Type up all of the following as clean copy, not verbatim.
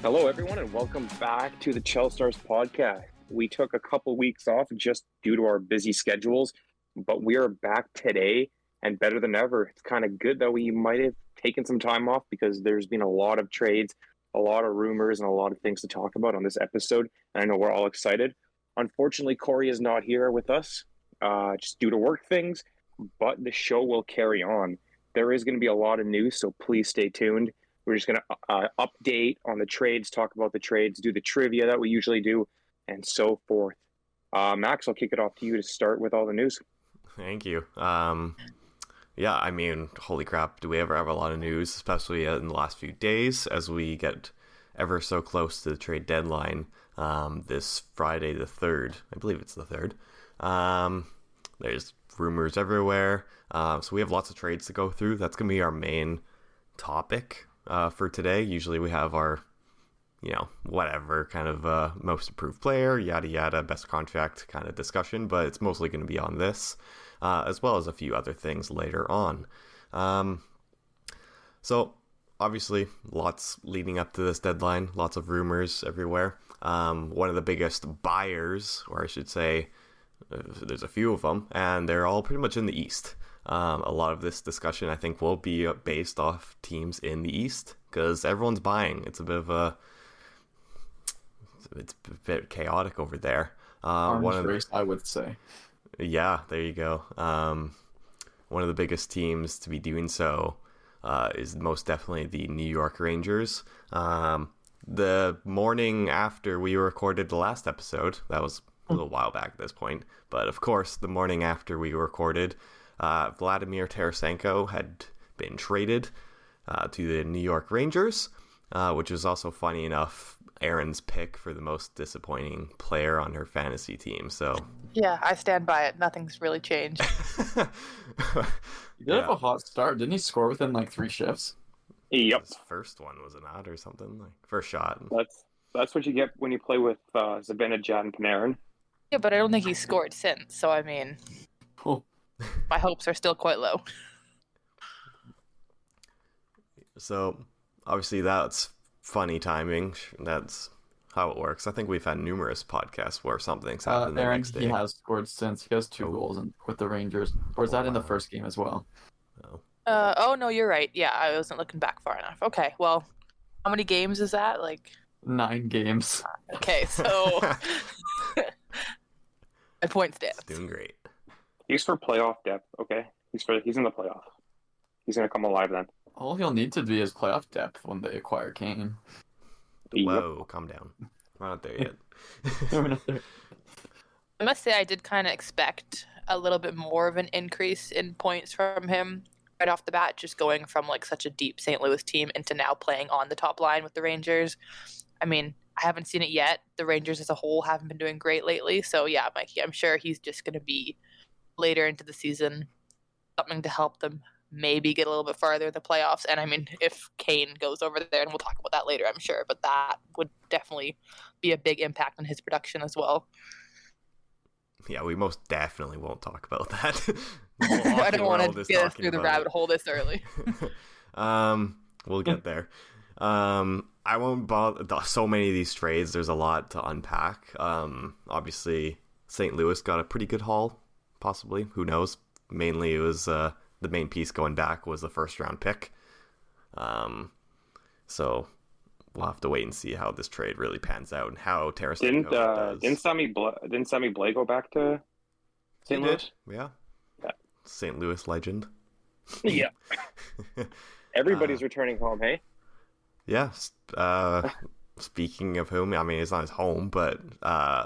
Hello, everyone, and welcome back to the Chel Stars podcast. We took a couple weeks off just due to our busy schedules, but we are back today and better than ever. It's kind of good that we might have taken some time off because there's been a lot of trades, a lot of rumors, and a lot of things to talk about on this episode. And I know we're all excited. Unfortunately, Corey is not here with us just due to work things, but the show will carry on. There is going to be a lot of news, so please stay tuned. We're just going to update on the trades, talk about the trades, do the trivia that we usually do, and so forth. Max, I'll kick it off to you to start with all the news. Thank you. Yeah, I mean, holy crap, do we ever have a lot of news, especially in the last few days as we get ever so close to the trade deadline this Friday the 3rd. I believe it's the 3rd. There's rumors everywhere. So we have lots of trades to go through. That's going to be our main topic for today. Usually we have our, whatever kind of most improved player, yada yada, best contract kind of discussion, but it's mostly going to be on this, as well as a few other things later on. So obviously lots leading up to this deadline, lots of rumors everywhere. One of the biggest buyers, or I should say, there's a few of them, and they're all pretty much in the East. A lot of this discussion, I think, will be based off teams in the East because everyone's buying. It's a bit chaotic over there. Orange race, I would say. Yeah, there you go. One of the biggest teams to be doing so is most definitely the New York Rangers. The morning after we recorded the last episode, that was a little while back at this point, but of course, the morning after we recorded, Vladimir Tarasenko had been traded to the New York Rangers, which is also, funny enough, Erin's pick for the most disappointing player on her fantasy team. So yeah, I stand by it. Nothing's really changed. He did have a hot start. Didn't he score within like 3 shifts? Yep. His first one was an odd or something, like first shot. That's what you get when you play with Zibanejad and Panarin. Yeah, but I don't think he's scored since, so I mean, my hopes are still quite low. So, obviously, that's funny timing. That's how it works. I think we've had numerous podcasts where something's happened the Aaron, next day. he has scored since. He has 2 goals with the Rangers. Or is that in the first game as well? No. Oh, no, you're right. Yeah, I wasn't looking back far enough. Okay, well, how many games is that? 9 games. Okay, so my point stands. Doing great. He's for playoff depth, okay? He's in the playoff. He's going to come alive then. All he'll need to be is playoff depth when they acquire Kane. Whoa, calm down. We're not there yet. I must say I did kind of expect a little bit more of an increase in points from him right off the bat, just going from such a deep St. Louis team into now playing on the top line with the Rangers. I mean, I haven't seen it yet. The Rangers as a whole haven't been doing great lately. So yeah, Mikey, I'm sure he's just going to be later into the season, something to help them maybe get a little bit farther in the playoffs. And I mean, if Kane goes over there, and we'll talk about that later, I'm sure, but that would definitely be a big impact on his production as well. Yeah, we most definitely won't talk about that. I don't want to get us through the rabbit hole this early. We'll get there. I won't bother. So many of these trades, there's a lot to unpack. Obviously, St. Louis got a pretty good haul, possibly. Who knows? Mainly, it was the main piece going back was the first round pick. So we'll have to wait and see how this trade really pans out and how Tarasenko does. Didn't Sammy Blais go back to St. Louis? Yeah. St. Louis legend. Yeah. Everybody's returning home, hey? Yeah. Speaking of whom, I mean, it's not his home, but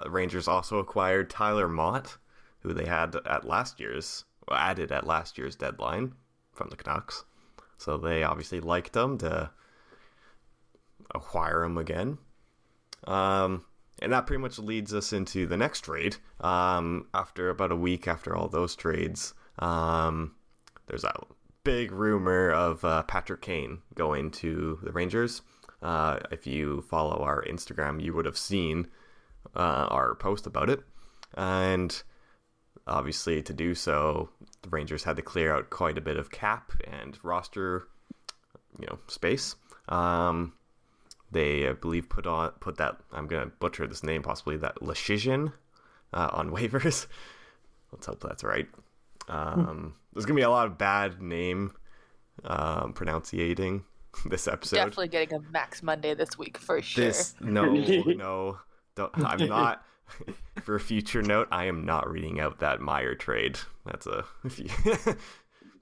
Rangers also acquired Tyler Mott, who they had added at last year's deadline from the Canucks. So they obviously liked him to acquire him again. And that pretty much leads us into the next trade. After about a week after all those trades, there's a big rumor of Patrick Kane going to the Rangers. If you follow our Instagram, you would have seen our post about it. And obviously, to do so, the Rangers had to clear out quite a bit of cap and roster, space. They, I believe, put that, I'm gonna butcher this name possibly, that Leschyshyn on waivers. Let's hope that's right. There's gonna be a lot of bad name pronunciating this episode. Definitely getting a Max Monday this week for sure. No, I'm not. For a future note, I am not reading out that Meyer trade. That's a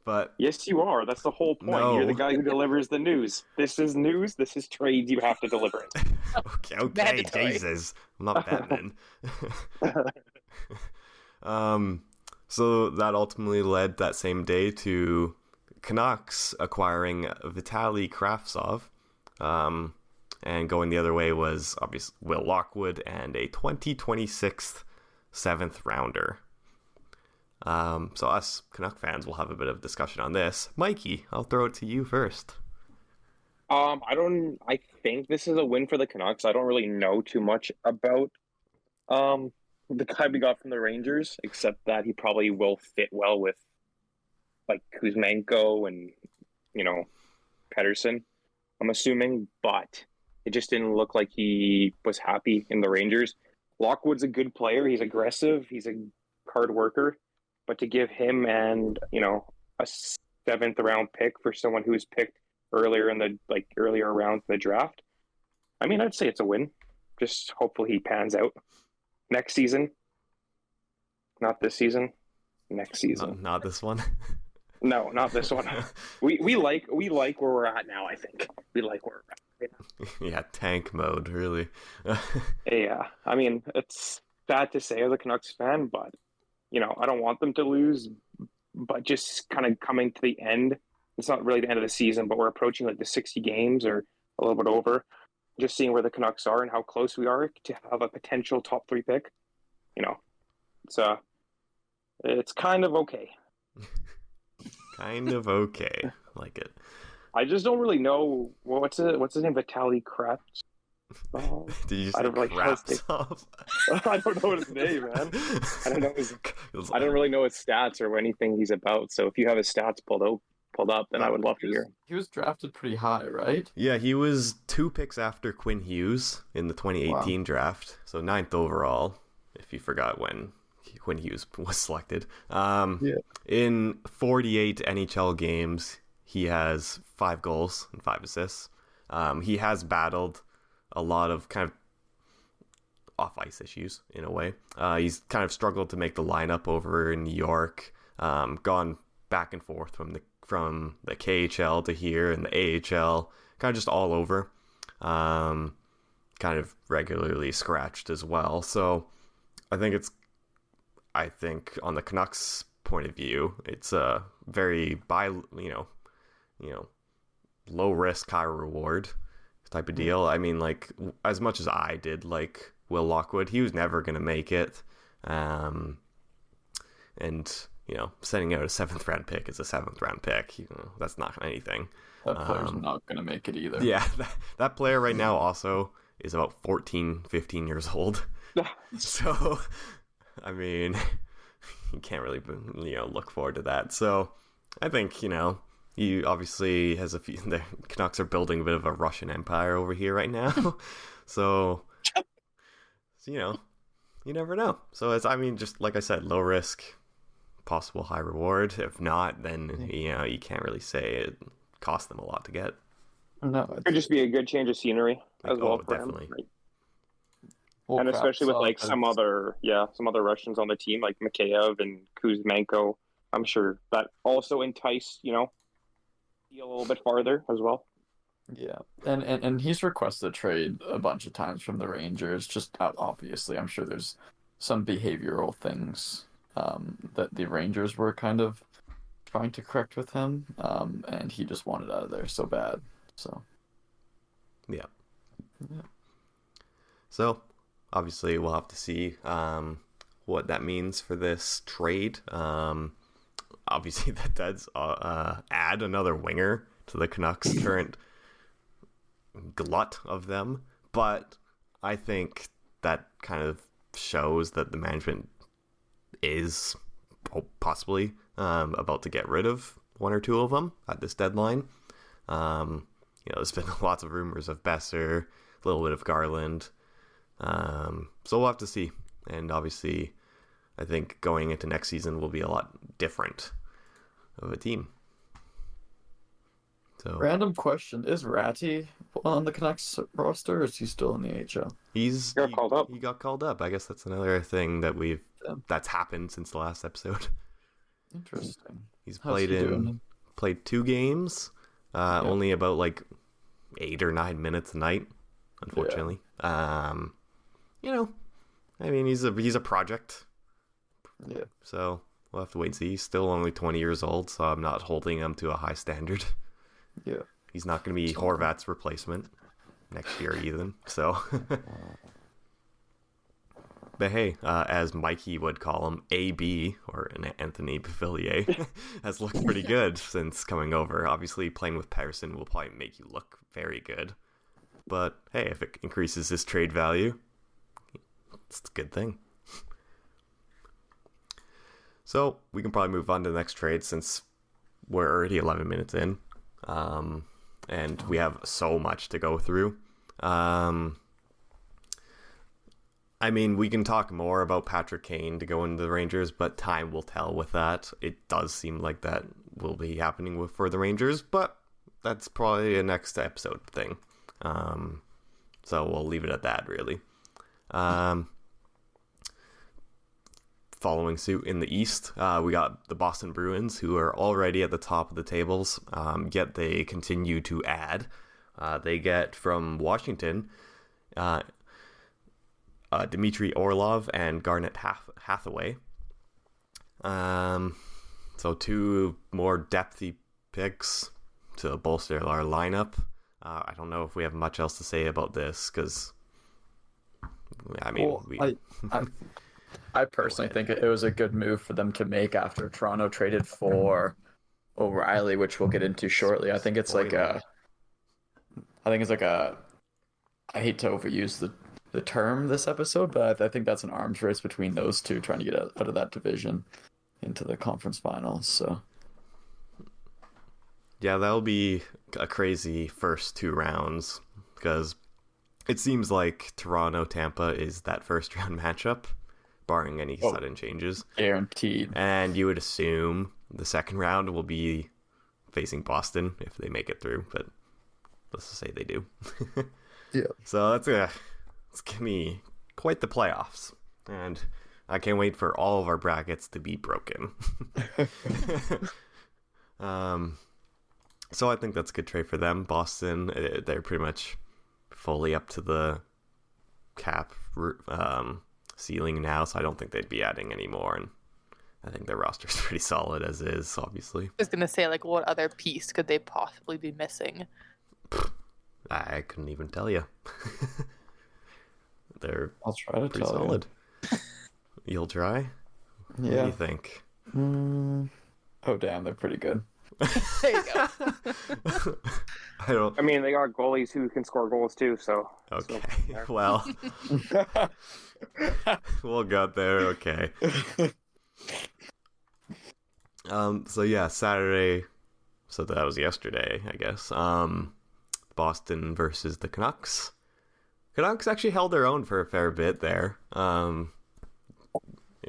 but yes, you are. That's the whole point. No. You're the guy who delivers the news. This is news. This is trades. You have to deliver it. okay, Mandatory. Jesus, I'm not Batman. So that ultimately led that same day to Canucks acquiring Vitaly Kravtsov. And going the other way was obviously Will Lockwood and a 2026 7th rounder. So us Canuck fans will have a bit of discussion on this. Mikey, I'll throw it to you first. I think this is a win for the Canucks. I don't really know too much about the guy we got from the Rangers, except that he probably will fit well with like Kuzmenko and, Pettersson, I'm assuming, but it just didn't look like he was happy in the Rangers. Lockwood's a good player. He's aggressive. He's a hard worker. But to give him and, a 7th round pick for someone who was picked earlier rounds of the draft, I mean, I'd say it's a win. Just hopefully he pans out next season. Not this season. Next season. Not this one. No, not this one. We like where we're at now, I think. We like where we're at. Yeah, tank mode, really. Yeah, I mean, it's sad to say as a Canucks fan, but, I don't want them to lose, but just kind of coming to the end, it's not really the end of the season, but we're approaching like the 60 games or a little bit over, just seeing where the Canucks are and how close we are to have a potential top 3 pick, it's kind of okay. Kind of okay. Like it. I just don't really know what's his name. Vitaly Kravtsov. Oh, Did you say I don't really Kravtsov? I don't know his name, man. I don't really know his stats or anything he's about. So if you have his stats pulled up, then I would love to hear. He was drafted pretty high, right? Yeah, he was 2 picks after Quinn Hughes in the 2018 draft, so 9th overall. If you forgot when Quinn Hughes was selected. In 48 NHL games, he has 5 goals and 5 assists. He has battled a lot of kind of off-ice issues in a way. He's kind of struggled to make the lineup over in New York, gone back and forth from the KHL to here and the AHL, kind of just all over. Kind of regularly scratched as well. So I think on the Canucks point of view, it's a very low risk, high reward type of deal. I mean, like, as much as I did like Will Lockwood, he was never going to make it. And, sending out a 7th round pick is a 7th round pick. That's not anything. That player's not going to make it either. Yeah, that player right now also is about 14, 15 years old. So, I mean, you can't really, look forward to that. So, I think, he obviously has the Canucks are building a bit of a Russian empire over here right now. So, you never know. So, just like I said, low risk, possible high reward. If not, then, you can't really say it cost them a lot to get. No, it could just be a good change of scenery as well for definitely. him. And especially with like some other Russians on the team, like Mikheyev and Kuzmenko, I'm sure that also entice, a little bit farther as well. Yeah, and he's requested a trade a bunch of times from the Rangers. Just obviously, I'm sure there's some behavioral things that the Rangers were kind of trying to correct with him, and he just wanted out of there so bad. So, yeah. So, obviously, we'll have to see what that means for this trade. Obviously, that does add another winger to the Canucks' current glut of them. But I think that kind of shows that the management is possibly about to get rid of one or two of them at this deadline. there's been lots of rumors of Besser, a little bit of Garland. So we'll have to see. And obviously, I think going into next season will be a lot different of a team. So Random question: is Ratty on the Canucks roster, or is he still in the AHL? he got called up. He got called up. I guess that's another thing that that's happened since the last episode. Interesting. He's How's he doing? played 2 games, only about like 8 or 9 minutes a night, unfortunately. I mean, he's a project. Yeah. So we'll have to wait and see. He's still only 20 years old, so I'm not holding him to a high standard. Yeah. He's not going to be Horvat's replacement next year even. So, but hey, as Mikey would call him, AB or Anthony Beauvillier has looked pretty good since coming over. Obviously, playing with Patterson will probably make you look very good. But hey, if it increases his trade value, it's a good thing. So we can probably move on to the next trade since we're already 11 minutes in. And we have so much to go through. I mean, we can talk more about Patrick Kane to go into the Rangers, but time will tell with that. It does seem like that will be happening for the Rangers, but that's probably a next episode thing. So we'll leave it at that, really. Following suit in the East, we got the Boston Bruins, who are already at the top of the tables, yet they continue to add. They get from Washington Dmitry Orlov and Garnet Hathaway. So 2 more depthy picks to bolster our lineup. I don't know if we have much else to say about this, because, I mean... I personally think it was a good move for them to make after Toronto traded for O'Reilly, which we'll get into shortly. I think it's like a... I hate to overuse the term this episode, but I think that's an arms race between those two trying to get out of that division into the conference finals. So yeah, that'll be a crazy first 2 rounds, because it seems like Toronto-Tampa is that first round matchup, barring any sudden changes. Guaranteed. And you would assume the second round will be facing Boston if they make it through, but let's just say they do. Yeah. So it's gonna be quite the playoffs, and I can't wait for all of our brackets to be broken. So I think that's a good trade for them. Boston, they're pretty much fully up to the cap ceiling now, so I don't think they'd be adding any more, and I think their roster's pretty solid as is, obviously. I was gonna say, like, what other piece could they possibly be missing? I couldn't even tell you. I'll try to pretty tell solid. You'll try? Yeah. What do you think? Oh, damn, they're pretty good. There you go. I mean, they got goalies who can score goals too, so... Okay, well... we'll get there, okay. So yeah, Saturday... So that was yesterday, I guess. Boston versus the Canucks. Canucks actually held their own for a fair bit there. It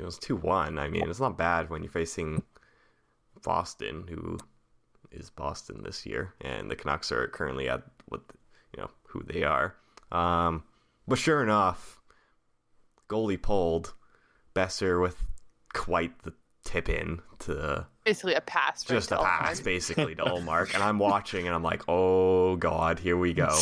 was 2-1. I mean, it's not bad when you're facing Boston, who is Boston this year, and the Canucks are currently at who they are. But sure enough, goalie pulled, Besser with quite the tip in to Basically a pass. Just a pass, basically, to Ullmark. And I'm watching, and I'm like, oh, God, here we go.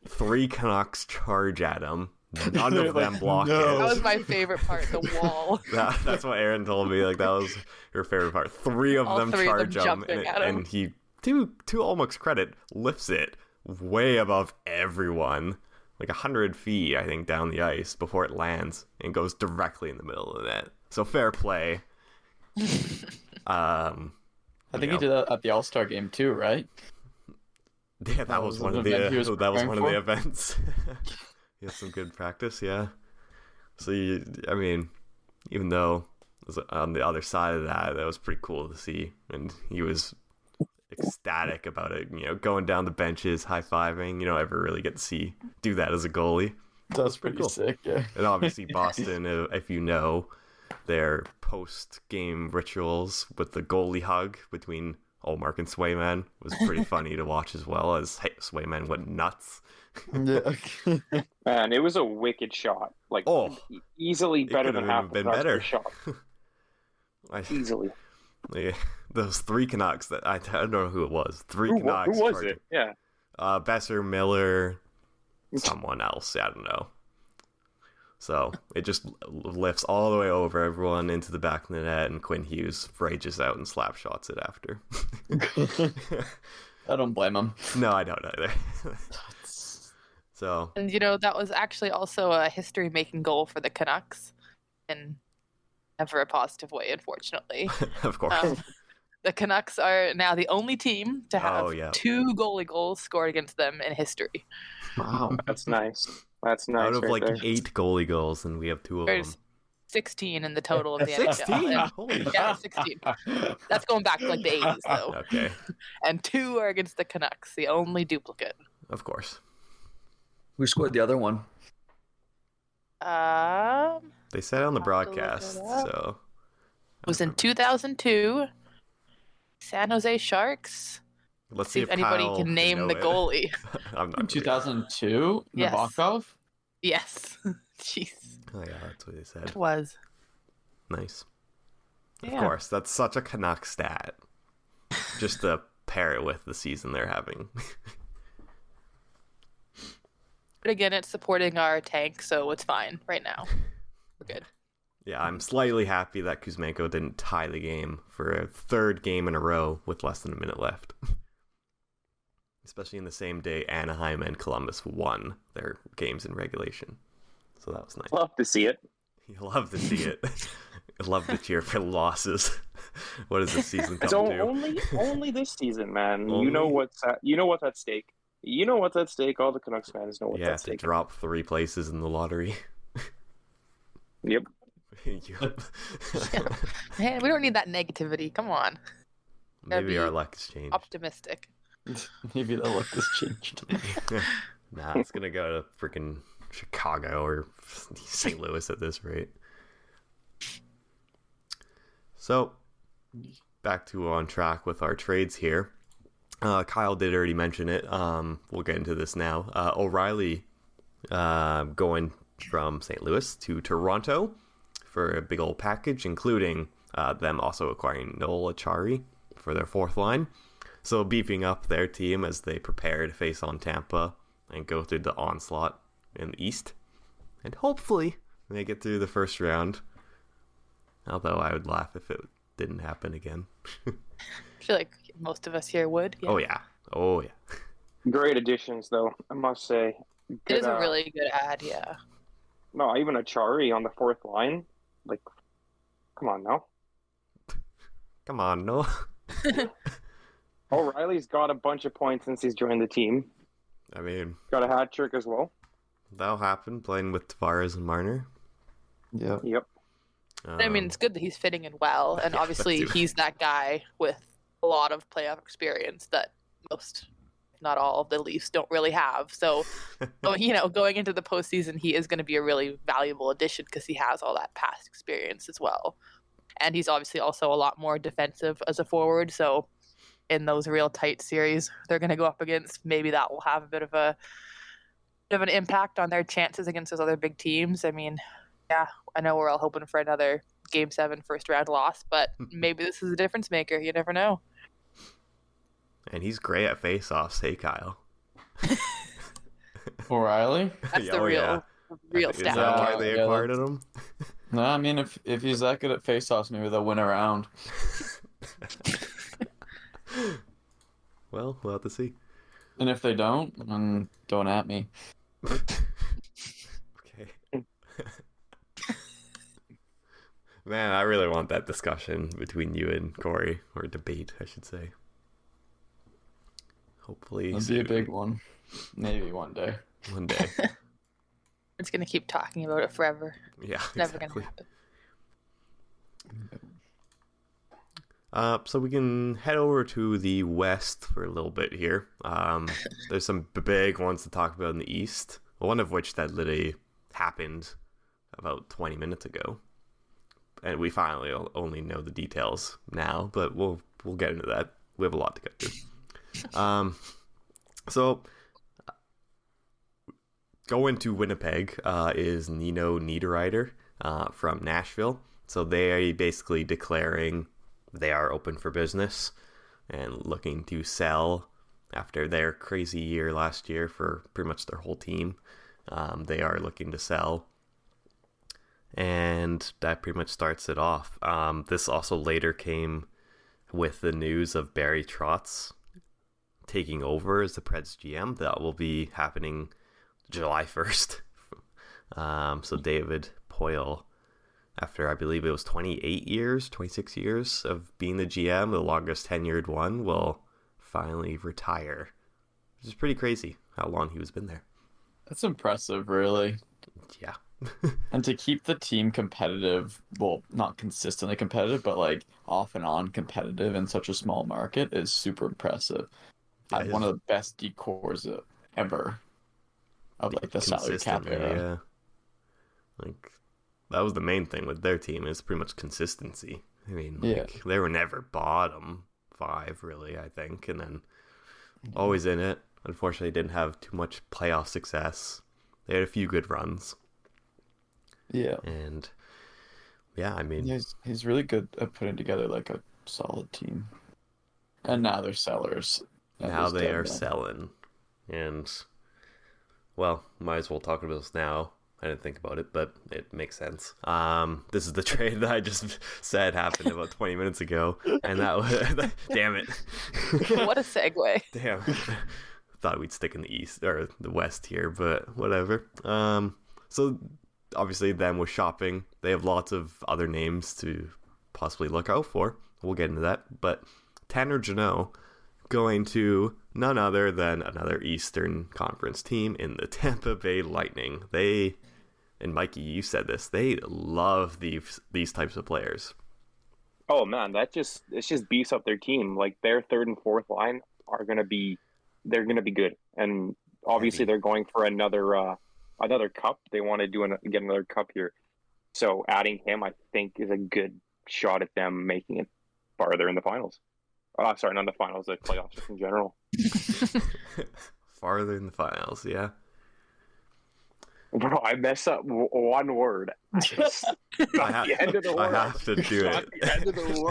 3 Canucks charge at him. None of them block it. That was my favorite part, the wall. That's what Erin told me. Like, that was her favorite part. 3 of them charge him, and he, to Ullmark's credit, lifts it way above everyone. Like 100 feet, I think, down the ice before it lands and goes directly in the middle of the net. So fair play. I think he did that at the All-Star game too, right? Yeah, that was one of the events. He had some good practice, yeah. So I mean, even though it was on the other side of that was pretty cool to see, and he was ecstatic about it. Going down the benches, high-fiving. You don't ever really get to do that as a goalie. That's pretty cool. sick, yeah. And obviously Boston, if you know, their post-game rituals with the goalie hug between Ullmark and Swayman was pretty funny to watch as well, as Swayman went nuts. Yeah. Man, it was a wicked shot. Like, easily better than half the Canucks shot. Easily. Those 3 Canucks that I don't know who it was. Canucks. Who was it? Yeah. Besser, Miller, someone else. I don't know. So it just lifts all the way over everyone into the back of the net, and Quinn Hughes rages out and slap shots it after. I don't blame him. No, I don't either. So, and that was actually also a history-making goal for the Canucks, in never a positive way, unfortunately. Of course. The Canucks are now the only team to have 2 goalie goals scored against them in history. Wow, that's nice. That's nice. Out of right there. 8 goalie goals, and we have 2 of them. 16 in the total of the 16? NHL. Holy yeah, 16. That's going back to like the 80s, though. Okay. And 2 are against the Canucks, the only duplicate. Of course. Who scored the other one? They said on the broadcast, so it was in 2002. San Jose Sharks. Let's see if anybody can name the goalie. I'm not. 2002. Yes. Nabokov. Yes. Jeez. Oh yeah, that's what they said. It was. Nice. Yeah. Of course, that's such a Canuck stat. Just to pair it with the season they're having. But again, it's supporting our tank, so it's fine right now. We're good. Yeah, I'm slightly happy that Kuzmenko didn't tie the game for a 3rd game in a row with less than a minute left. Especially in the same day Anaheim and Columbus won their games in regulation. So that was nice. Love to see it. You love to see it. Love to cheer for losses. What does this season come So to? only this season, man. Only? You know what's at stake. You know what's at stake. All the Canucks fans know what's at To stake. drop 3 places in the lottery. Yep. Yep. Man, we don't need that negativity. Come on. Maybe our luck has changed. Optimistic. Maybe the luck has changed. Nah, it's gonna go to freaking Chicago or St. Louis at this rate. So, back to on track with our trades here. Kyle did already mention it. We'll get into this now. O'Reilly going from St. Louis to Toronto for a big old package, including them also acquiring Noel Achari for their 4th line. So beefing up their team as they prepare to face on Tampa and go through the onslaught in the East. And hopefully make it through the first round. Although I would laugh if it didn't happen again. I feel like most of us here would. Yeah. Oh yeah. Great additions, though, I must say. It is a really good ad, yeah. No, even Achari on the 4th line. Like, come on now. Come on, no. O'Reilly's got a bunch of points since he's joined the team. I mean, got a hat trick as well. That'll happen playing with Tavares and Marner. Yeah. Yep. I mean, it's good that he's fitting in well, and obviously he's that guy with a lot of playoff experience that most, if not all, of the Leafs don't really have. So, going into the postseason, he is going to be a really valuable addition because he has all that past experience as well. And he's obviously also a lot more defensive as a forward, so in those real tight series they're going to go up against, maybe that will have a bit of an impact on their chances against those other big teams. I mean, yeah, I know we're all hoping for another Game 7 first round loss, but maybe this is a difference maker. You never know. And he's great at face-offs. Hey, Kyle. O'Reilly? That's the real Is stat. that why they acquired him? No, I mean, if he's that good at face-offs, maybe they'll win a round. Well, we'll have to see. And if they don't, then don't at me. Okay. Man, I really want that discussion between you and Corey, or debate, I should say. Hopefully It'll be a big one. Maybe one day. One day. It's going to keep talking about it forever. Yeah, It's never going to happen. So we can head over to the West for a little bit here. There's some big ones to talk about in the East, one of which that literally happened about 20 minutes ago. And we finally only know the details now, but we'll get into that. We have a lot to get to. So going to Winnipeg is Nino Niederreiter from Nashville. So they are basically declaring they are open for business and looking to sell after their crazy year last year for pretty much their whole team. They are looking to sell. And that pretty much starts it off. This also later came with the news of Barry Trotz taking over as the Preds GM. That will be happening July 1st. So David Poile, after I believe it was 26 years of being the GM, the longest tenured one, will finally retire. Which is pretty crazy how long he was been there. That's impressive, really. Yeah. And to keep the team competitive, well, not consistently competitive, but like off and on competitive in such a small market is super impressive. One of the best decors ever of like the salary cap era. Yeah. Like that was the main thing with their team is pretty much consistency. I mean, like, they were never bottom 5 really, I think, and then always in it. Unfortunately, didn't have too much playoff success. They had a few good runs. Yeah. And yeah, I mean, he's really good at putting together like a solid team. And now they're sellers. Now they are selling. And well, might as well talk about this now. I didn't think about it, but it makes sense. This is the trade that I just said happened about 20 minutes ago, and that was damn it. What a segue. Damn. Thought we'd stick in the East or the West here, but whatever. So obviously them with shopping, they have lots of other names to possibly look out for. We'll get into that. But Tanner Jeannot going to none other than another Eastern Conference team in the Tampa Bay Lightning. They, and Mikey, you said this, they love these types of players. Oh man, it just beefs up their team. Like their third and fourth line they're gonna be good. And obviously they're going for another cup. They want to get another cup here. So adding him, I think, is a good shot at them making it farther in the finals. Sorry, not the finals, the playoffs just in general. Farther in the finals, yeah. Bro, I mess up one word. I have to do it.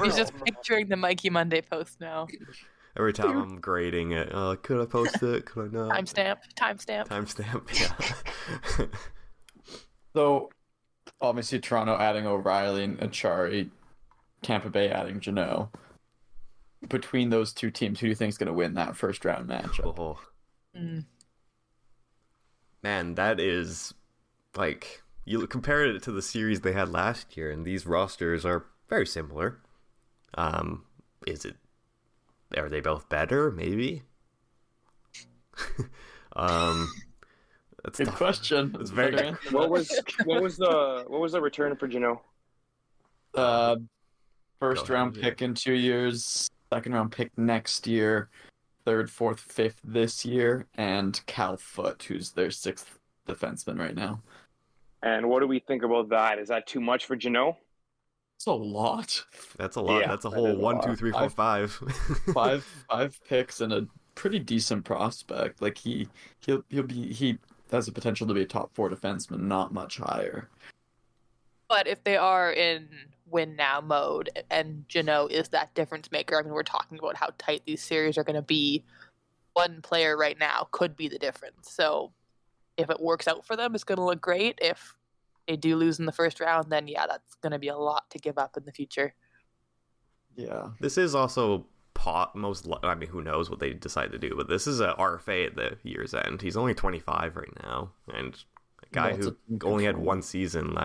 He's just picturing the Mikey Monday post now. Every time I'm grading it, could I post it? Could I not? Timestamp. Yeah. So, obviously, Toronto adding O'Reilly and Achari, Tampa Bay adding Jeannot. Between those two teams, who do you think is going to win that first round matchup? Oh. Man, that is like you compared it to the series they had last year, and these rosters are very similar. Are they both better? Maybe. That's Good tough. question. It's very. What was the return for Jeannot? First round pick in 2 years, second round pick next year, third, fourth, fifth this year, and Cal Foote, who's their 6th defenseman right now. And what do we think about that? Is that too much for Jeannot? That's a lot. That's a lot. Yeah, that's a whole 1, 2, 3, 4, 5. five picks and a pretty decent prospect. Like he has the potential to be a top 4 defenseman, not much higher. But if they are in win now mode and Jeannot is that difference maker, I mean, we're talking about how tight these series are going to be. One player right now could be the difference. So if it works out for them, it's going to look great. If they do lose in the first round, then yeah, that's going to be a lot to give up in the future. Yeah. This is also who knows what they decide to do, but this is a RFA at the year's end. He's only 25 right now, and a guy who only had one season,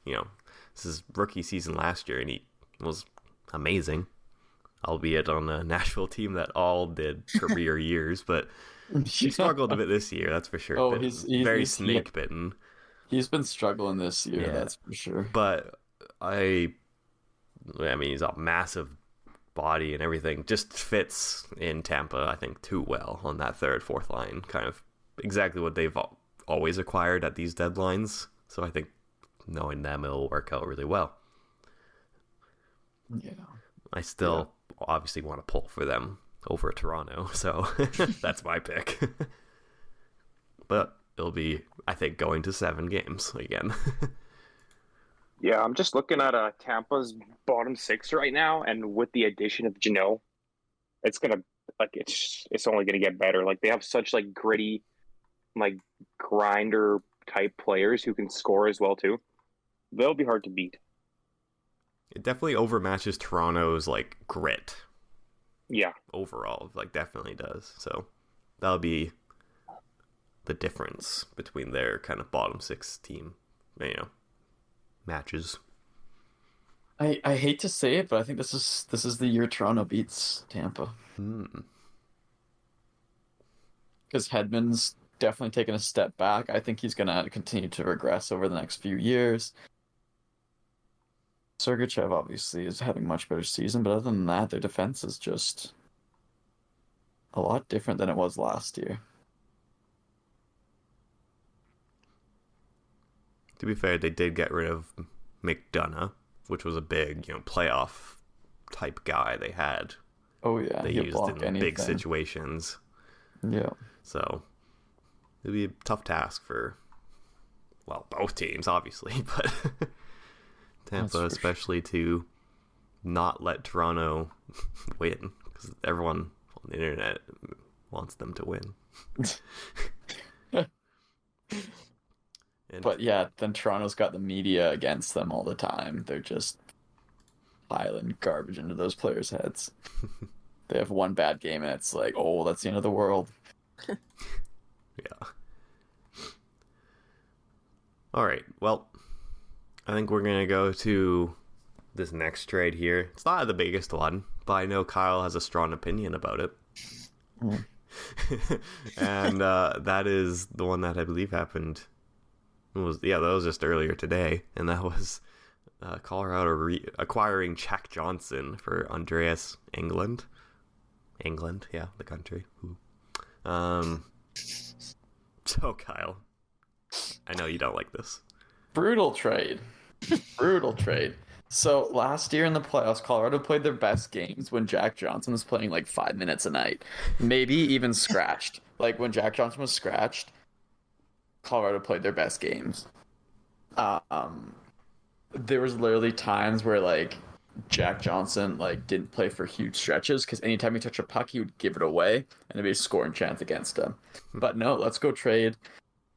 this is rookie season last year, and he was amazing, albeit on a Nashville team that all did career years, but he struggled a bit this year, that's for sure. Oh, he's very snake-bitten. He's been struggling this year, that's for sure. But I mean, he's a massive body and everything just fits in Tampa, I think, too well on that third, fourth line. Kind of exactly what they've always acquired at these deadlines. So I think knowing them, it'll work out really well. Yeah. I still obviously want to pull for them over Toronto, so that's my pick. But it'll be, I think, going to 7 games again. Yeah, I'm just looking at Tampa's bottom 6 right now, and with the addition of Janot, it's gonna it's only gonna get better. Like, they have such like gritty, like grinder type players who can score as well too. They'll be hard to beat. It definitely overmatches Toronto's like grit. Yeah, Overall, like definitely does. So that'll be the difference between their kind of bottom 6 team, matches. I hate to say it, but I think this is the year Toronto beats Tampa. Because Hedman's definitely taken a step back. I think he's going to continue to regress over the next few years. Sergachev obviously is having a much better season, but other than that, their defense is just a lot different than it was last year. To be fair, they did get rid of McDonough, which was a big, playoff type guy they had. Oh yeah, They he'll used block in big anything. situations. Yeah. So it'll be a tough task for, both teams, obviously, but Tampa especially to not let Toronto win, because everyone on the internet wants them to win. But yeah, then Toronto's got the media against them all the time. They're just piling garbage into those players' heads. They have one bad game and it's like, oh, that's the end of the world. Yeah. All right. Well, I think we're going to go to this next trade here. It's not the biggest one, but I know Kyle has a strong opinion about it. And that is the one that I believe happened. That was just earlier today. And that was Colorado acquiring Jack Johnson for Andreas England. England, yeah, the country. So, Kyle, I know you don't like this. Brutal trade. Brutal trade. So last year in the playoffs, Colorado played their best games when Jack Johnson was playing like 5 minutes a night. Maybe even scratched. Like when Jack Johnson was scratched, Colorado played their best games. There was literally times where like Jack Johnson like didn't play for huge stretches because anytime he touched a puck, he would give it away and there'd be a scoring chance against him. But no, let's go trade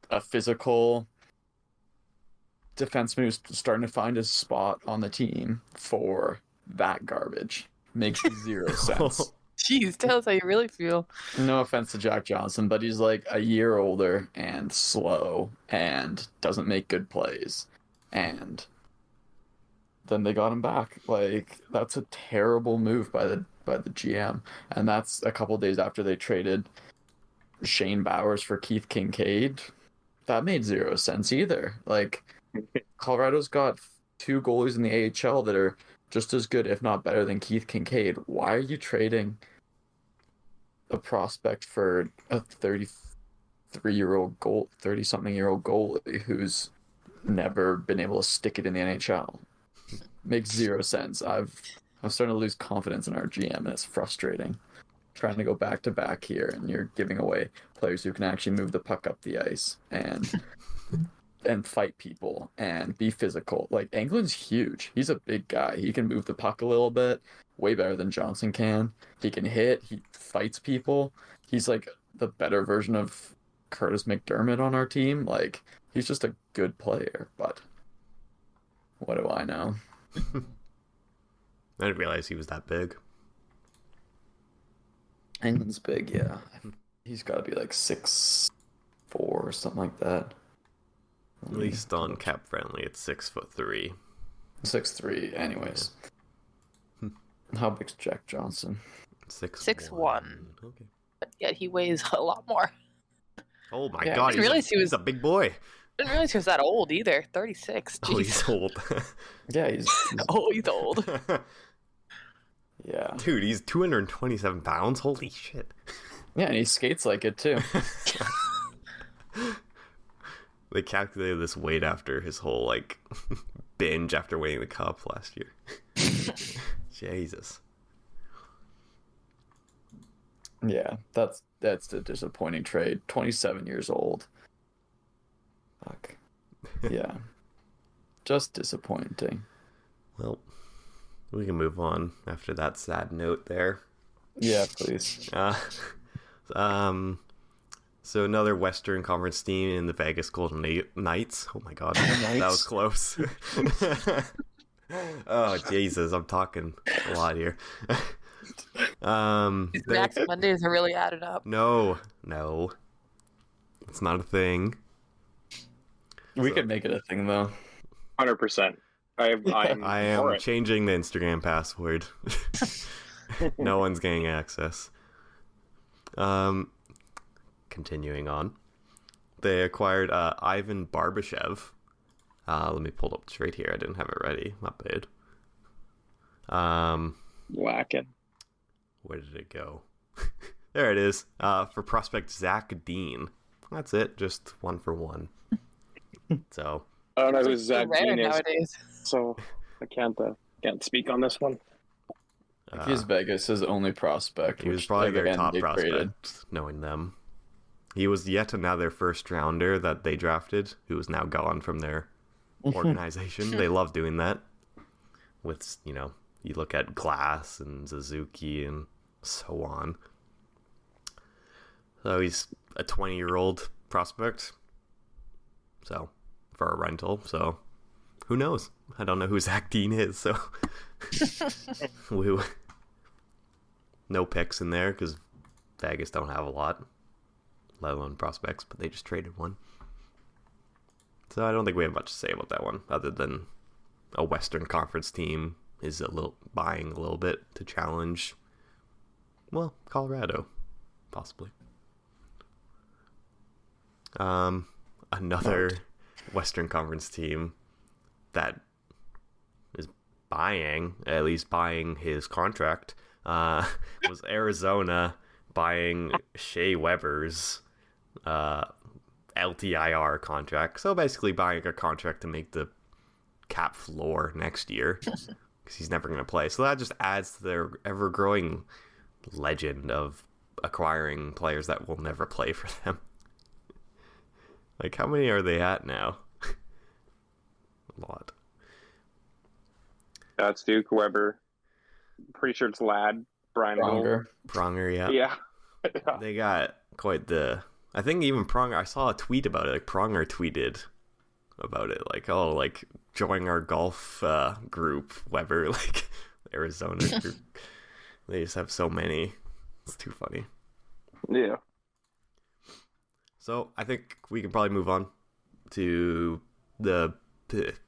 a physical defenseman who's starting to find his spot on the team for that garbage. Makes zero sense. Jeez, tell us how you really feel. No offense to Jack Johnson, but he's like a year older and slow and doesn't make good plays. And then they got him back. Like, that's a terrible move by the GM. And that's a couple days after they traded Shane Bowers for Keith Kincaid. That made zero sense either. Like, Colorado's got 2 goalies in the AHL that are just as good, if not better, than Keith Kincaid. Why are you trading a prospect for a 30-something-year-old goalie who's never been able to stick it in the NHL? Makes zero sense. I'm starting to lose confidence in our GM, and it's frustrating. Trying to go back to back here, and you're giving away players who can actually move the puck up the ice and fight people and be physical. Like, England's huge. He's a big guy. He can move the puck a little bit, way better than Johnson can. He can hit. He fights people. He's like the better version of Curtis McDermott on our team. Like, he's just a good player, but what do I know? I didn't realize he was that big. England's big, yeah. He's got to be like 6'4" or something like that. At least on Cap Friendly, it's 6'3". 6'3", anyways. How big's Jack Johnson? 6'1". Okay. But yet he weighs a lot more. Oh my Yeah, god, I didn't realize he was he's a big boy. I didn't realize he was that old either. 36. Oh, he's Jeez. old. Yeah, he's Oh, he's old. Yeah. Dude, he's 227 pounds. Holy shit. Yeah, and he skates like it too. They calculated this weight after his whole like binge after winning the cup last year. Jesus. Yeah, that's a disappointing trade. 27 years old. Fuck. Yeah. Just disappointing. Well, we can move on after that sad note there. Yeah, please. So another Western Conference team in the Vegas Golden Knights. Oh my god, that was close. Oh Jesus, I'm talking a lot here. These Max Mondays are really added up. No, it's not a thing. We could make it a thing though. 100%. I am changing the Instagram password. No one's getting access. Continuing on, they acquired Ivan Barbashev. Let me pull it up straight here. I didn't have it ready. My bad. Whacking. Where did it go? There it is. For prospect Zach Dean. That's it. Just 1 for 1. So I don't know who Zach Dean is, nowadays. so I can't speak on this one. He's Vegas' only prospect. He was probably their top prospect, knowing them. He was yet another first rounder that they drafted, who is now gone from their organization. They love doing that. With, you look at Glass and Suzuki and so on. So he's a 20-year-old prospect. So, for a rental. So, who knows? I don't know who Zach Dean is, so. Woo. No picks in there, because Vegas don't have a lot. Let alone prospects, but they just traded one. So I don't think we have much to say about that one, other than a Western Conference team is buying a little bit to challenge, well, Colorado, possibly. Another Western Conference team that is buying his contract, was Arizona buying Shea Weber's LTIR contract. So basically buying a contract to make the cap floor next year, because he's never going to play. So that just adds to their ever-growing legend of acquiring players that will never play for them. Like, how many are they at now? A lot. That's Duke, Weber. Pretty sure it's Ladd, Brian Pronger, yeah. Yeah. They got quite the... I think even Pronger... I saw a tweet about it. Like, Pronger tweeted about it. Like, oh, like, join our golf group, Weber. Like, Arizona group. They just have so many. It's too funny. Yeah. So, I think we can probably move on to the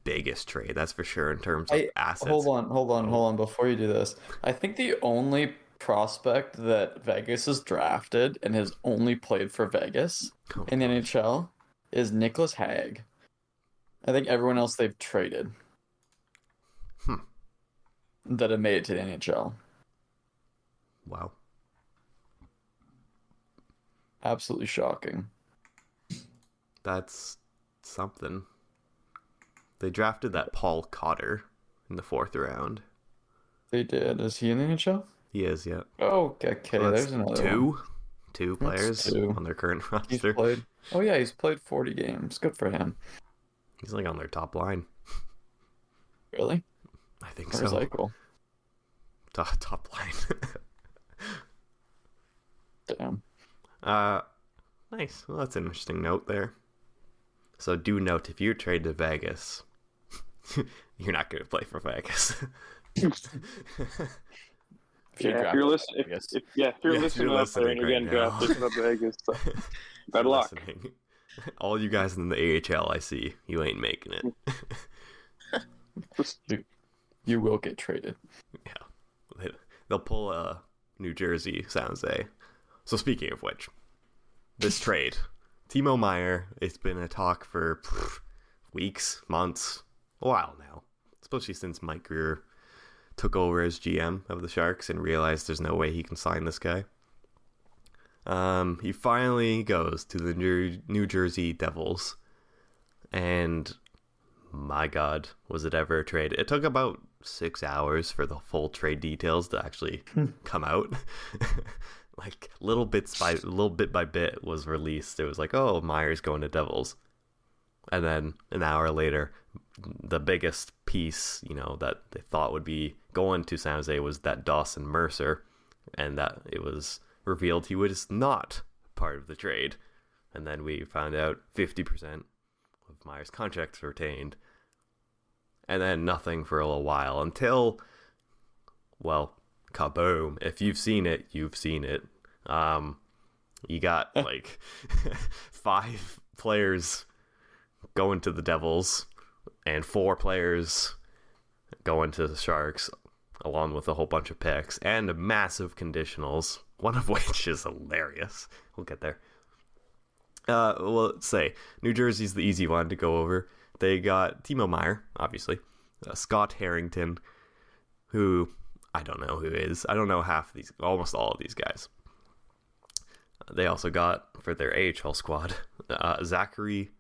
biggest trade, that's for sure, in terms of assets. Hold on. Before you do this, I think the only prospect that Vegas has drafted and has only played for Vegas in the NHL is Nicholas Hague. I think everyone else they've traded that have made it to the NHL. Wow. Absolutely shocking. That's something. They drafted that Paul Cotter in the 4th round. They did. Is he in the NHL? He is, yeah. Oh, okay. So There's another one. Two players on their current He's roster. played. Oh yeah, he's played 40 games. Good for him. He's like on their top line. Really? I think Where's so. Eichel? Top line. Damn. Nice. Well, that's an interesting note there. So do note, if you trade to Vegas, you're not going to play for Vegas. If you're listening up there and you're getting drafted to Vegas, so bad luck. Listening. All you guys in the AHL, I see, you ain't making it. You will get traded. Yeah. They'll pull a New Jersey San Jose. So speaking of which, this trade, Timo Meier, it's been a talk for weeks, months, a while now, especially since Mike Grier took over as GM of the Sharks and realized there's no way he can sign this guy. He finally goes to the New Jersey Devils, and my God, was it ever a trade? It took about 6 hours for the full trade details to actually come out. Like little bit by bit was released. It was like, oh, Meyer's going to Devils, and then an hour later, the biggest piece, that they thought would be going to San Jose was that Dawson Mercer, and that it was revealed he was not part of the trade. And then we found out 50% of Meyer's contracts retained, and then nothing for a little while until, well, kaboom. If you've seen it, you've seen it. You got like 5 players going to the Devils and 4 players going to the Sharks, along with a whole bunch of picks and massive conditionals, one of which is hilarious. We'll get there. Well, let's say New Jersey's the easy one to go over. They got Timo Meier, obviously, Scott Harrington, who I don't know who is. I don't know almost all of these guys. They also got, for their AHL squad, Zachary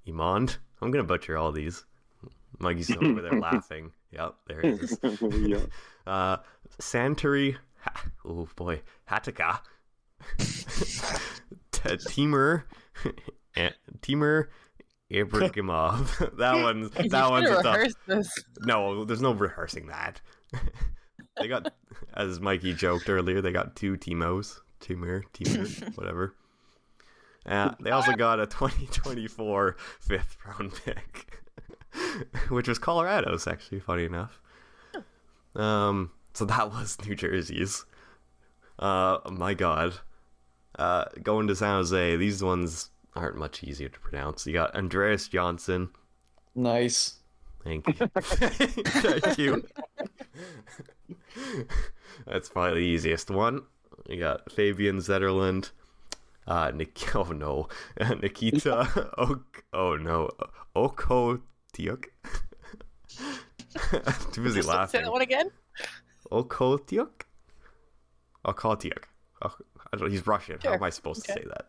Imond. I'm going to butcher all these. Mikey's over there laughing. Yep, there it is. Santeri, oh boy, Hataka. Timur Ibrahimov. that one's a tough. No, there's no rehearsing that. They got, as Mikey joked earlier, they got 2 Timos. Timur, whatever. They also got a 2024 5th round pick, which was Colorado's, actually, funny enough. So that was New Jersey's. My God. Going to San Jose, these ones aren't much easier to pronounce. You got Andreas Johnson. Nice. Thank you. Thank you. That's probably the easiest one. You got Fabian Zetterlund. Nikita Okotiuk. Too busy laughing. Say that one again. Okotiuk. He's Russian. Sure. How am I supposed to say that?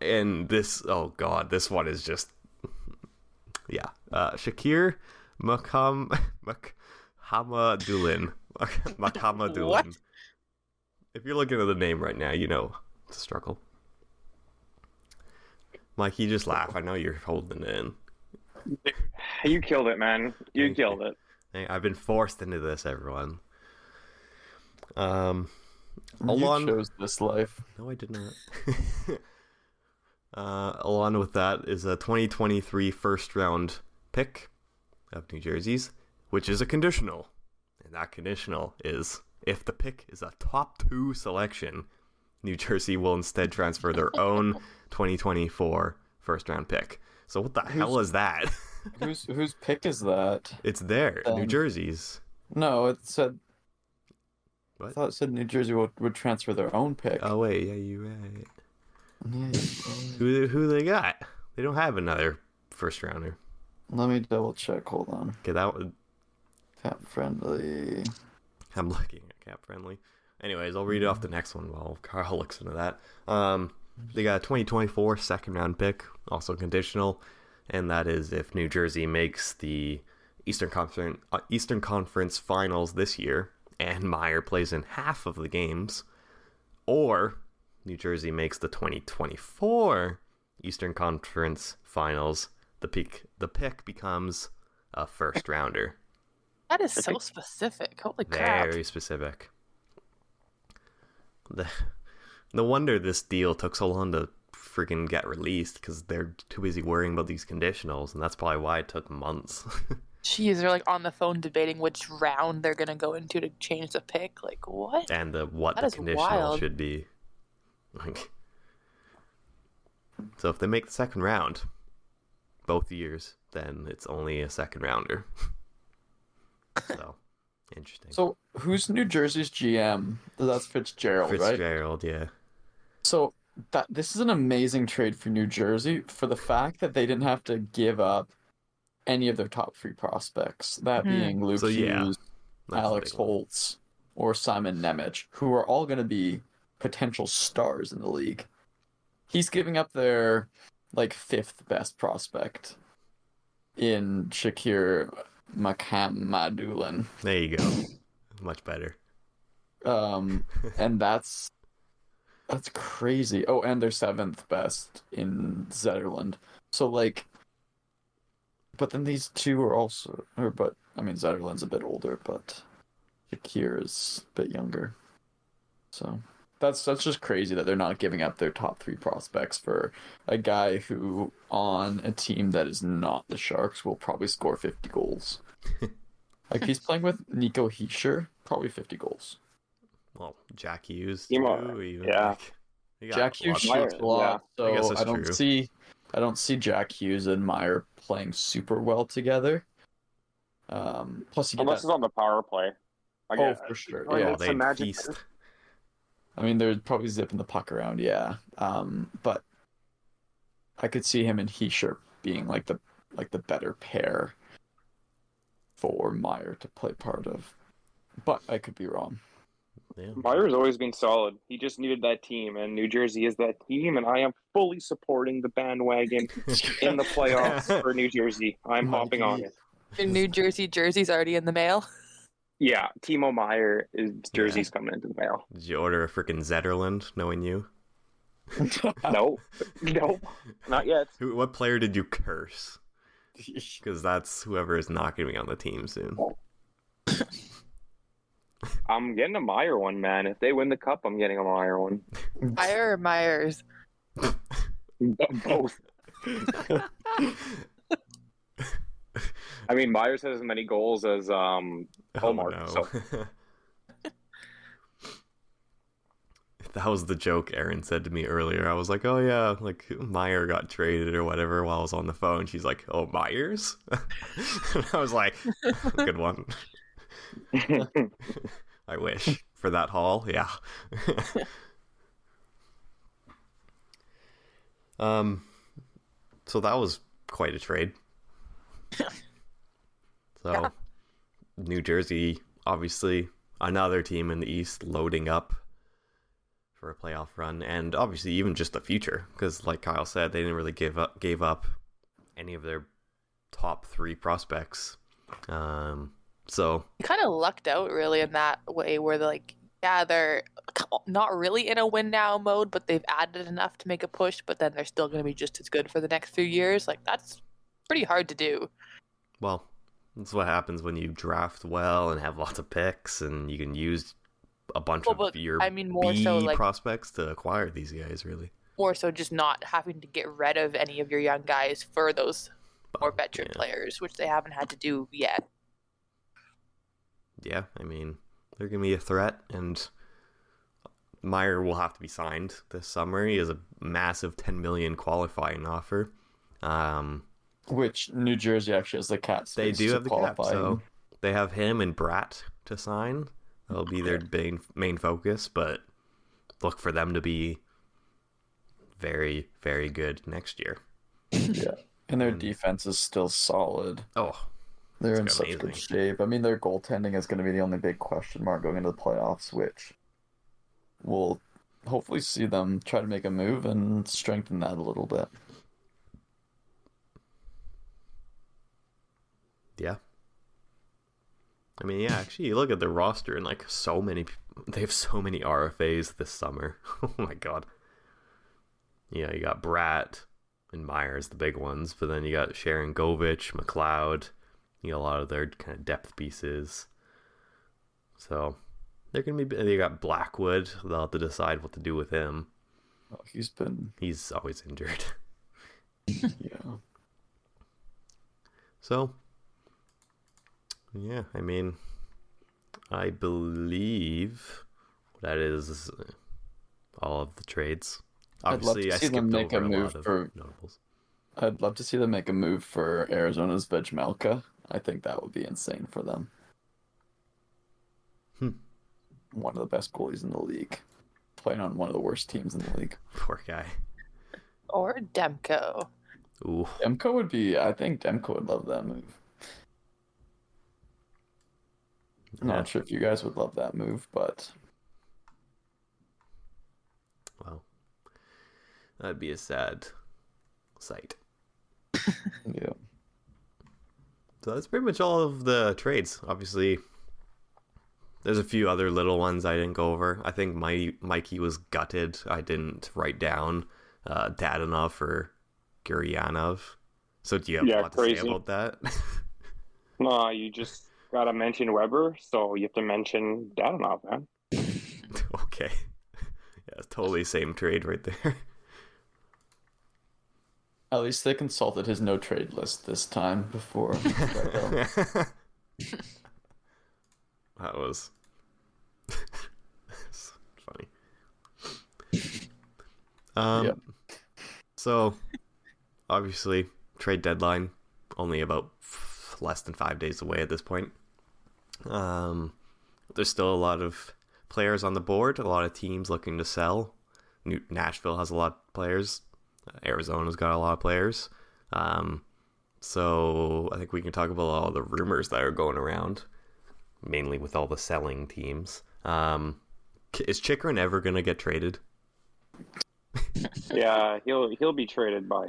And this, oh God, this one is just, yeah. Shakir Makhamadulin. What? If you're looking at the name right now, it's a struggle. Mike, you just laugh. I know you're holding it in. You killed it, man. You killed it. I've been forced into this, everyone. You chose this life. No, I did not. Along with that is a 2023 first round pick of New Jersey's, which is a conditional. And that conditional is, if the pick is a top 2 selection, New Jersey will instead transfer their own 2024 first round pick. So what the hell is that? Whose pick is that? It's there, New Jersey's. No, it said. What? I thought it said New Jersey would transfer their own pick. Oh wait, yeah, you're right. Yeah. Who they got? They don't have another first rounder. Let me double check. Hold on. Okay, that one. Cap friendly. I'm looking at cap friendly. Anyways, I'll read off the next one while Carl looks into that. They got a 2024 second round pick, also conditional, and that is if New Jersey makes the Eastern Conference Finals this year, and Meier plays in half of the games, or New Jersey makes the 2024 Eastern Conference Finals. The pick becomes a first rounder. That is so specific. Holy crap. Very specific. No wonder this deal took so long to freaking get released, because they're too busy worrying about these conditionals, and that's probably why it took months. Jeez, they're like on the phone debating which round they're gonna go into to change the pick. Like what? And what That the is conditional wild. should be. Like, so if they make the second round both years, then it's only a second rounder. So interesting. So who's New Jersey's GM? That's Fitzgerald, right? Fitzgerald, yeah. So this is an amazing trade for New Jersey for the fact that they didn't have to give up any of their top 3 prospects, that being Luke So, yeah, Hughes, that's Alex the big one. Holtz, or Simon Nemec, who are all going to be potential stars in the league. He's giving up their 5th best prospect in Shakir Makamadulan. There you go. Much better. And that's crazy. Oh, and their 7th best in Zetterlund. So but then these two are also, Zetterlund's a bit older, but Shakir is a bit younger. So that's just crazy that they're not giving up their top 3 prospects for a guy who, on a team that is not the Sharks, will probably score 50 goals. He's playing with Nico Hischier, probably 50 goals. Well, Jack Hughes, Yeah. too. Even, Yeah. Jack Hughes Meyer, shoots a lot, I guess so that's true. I don't see Jack Hughes and Meyer playing super well together. Plus, you get Unless it's on the power play. for sure. Or Yeah, it's they'd a magic. feast. they're probably zipping the puck around. Yeah, but I could see him and Hischier being the better pair for Meyer to play part of. But I could be wrong. Yeah. Meyer's always been solid. He just needed that team, and New Jersey is that team, and I am fully supporting the bandwagon in the playoffs for New Jersey. I'm hopping on it. Your New Jersey jersey's already in the mail. Yeah, Timo Meyer is jersey's coming into the mail. Did you order a freaking Zetterlund, knowing you? Nope, not yet. What player did you curse? Because that's whoever is not going to be on the team soon. I'm getting a Meyer one, man. If they win the cup, I'm getting a Meyer one. Meyer or Myers? Both. I mean, Myers has as many goals as Hallmark. no. So That was the joke Aaron said to me earlier. I was like, oh yeah, Meyer got traded or whatever while I was on the phone. She's like, oh, Myers? And I was like, good one. I wish. For that haul, yeah. So that was quite a trade. So, Yeah. New Jersey, obviously, another team in the East loading up for a playoff run, and obviously even just the future, because like Kyle said, they didn't really gave up any of their top 3 prospects. So Kind of lucked out really in that way where they're not really in a win now mode, but they've added enough to make a push, but then they're still going to be just as good for the next few years. That's pretty hard to do. well, that's what happens when you draft well and have lots of picks, and you can use a bunch of your more B so prospects to acquire these guys, really. more so just not having to get rid of any of your young guys for those more veteran players, which they haven't had to do yet. Yeah, I mean, they're going to be a threat, and Meyer will have to be signed this summer. He has a massive $10 million qualifying offer. Which New Jersey actually has the cap space. They do to have the cap, qualify. so they have him and Bratt to sign. That'll be their main focus, but look for them to be very, very good next year. Yeah, and their defense is still solid. Oh, They're in it's such amazing. good shape. I mean, their goaltending is going to be the only big question mark going into the playoffs, which we'll hopefully see them try to make a move and strengthen that a little bit. Yeah. I mean, yeah, actually, you look at their roster and they have so many RFAs this summer. Oh my god. Yeah, you got Bratt and Myers, the big ones, but then you got Sharon Govich, McLeod. You got a lot of their kind of depth pieces. So they're gonna be. They got Blackwood. They'll have to decide what to do with him. Oh, He's always injured. yeah. So yeah, I mean, I believe that is all of the trades. Obviously, I skipped over a lot of notables. I'd love to see them make a move for Arizona's Vejmelka. I think that would be insane for them. One of the best goalies in the league, playing on one of the worst teams in the league. Poor guy. Or Demko. Ooh. Demko would be. I think Demko would love that move. I'm Yeah. not sure if you guys would love that move, but Well, that'd be a sad sight. yeah. So that's pretty much all of the trades. Obviously, there's a few other little ones I didn't go over. I think Mikey was gutted. I didn't write down Dadonov or Guryanov. So do you have a lot to say about that? No, you just gotta mention Weber, so you have to mention Dadonov, man. Okay. Yeah, it's totally same trade right there. At least they consulted his no trade list this time before. That was funny. Yep. So obviously trade deadline only about less than 5 days away at this point. There's still a lot of players on the board, a lot of teams looking to sell. Nashville has a lot of players. Arizona's got a lot of players. So I think we can talk about all the rumors that are going around, mainly with all the selling teams. Is Chychrun ever going to get traded? Yeah, he'll be traded by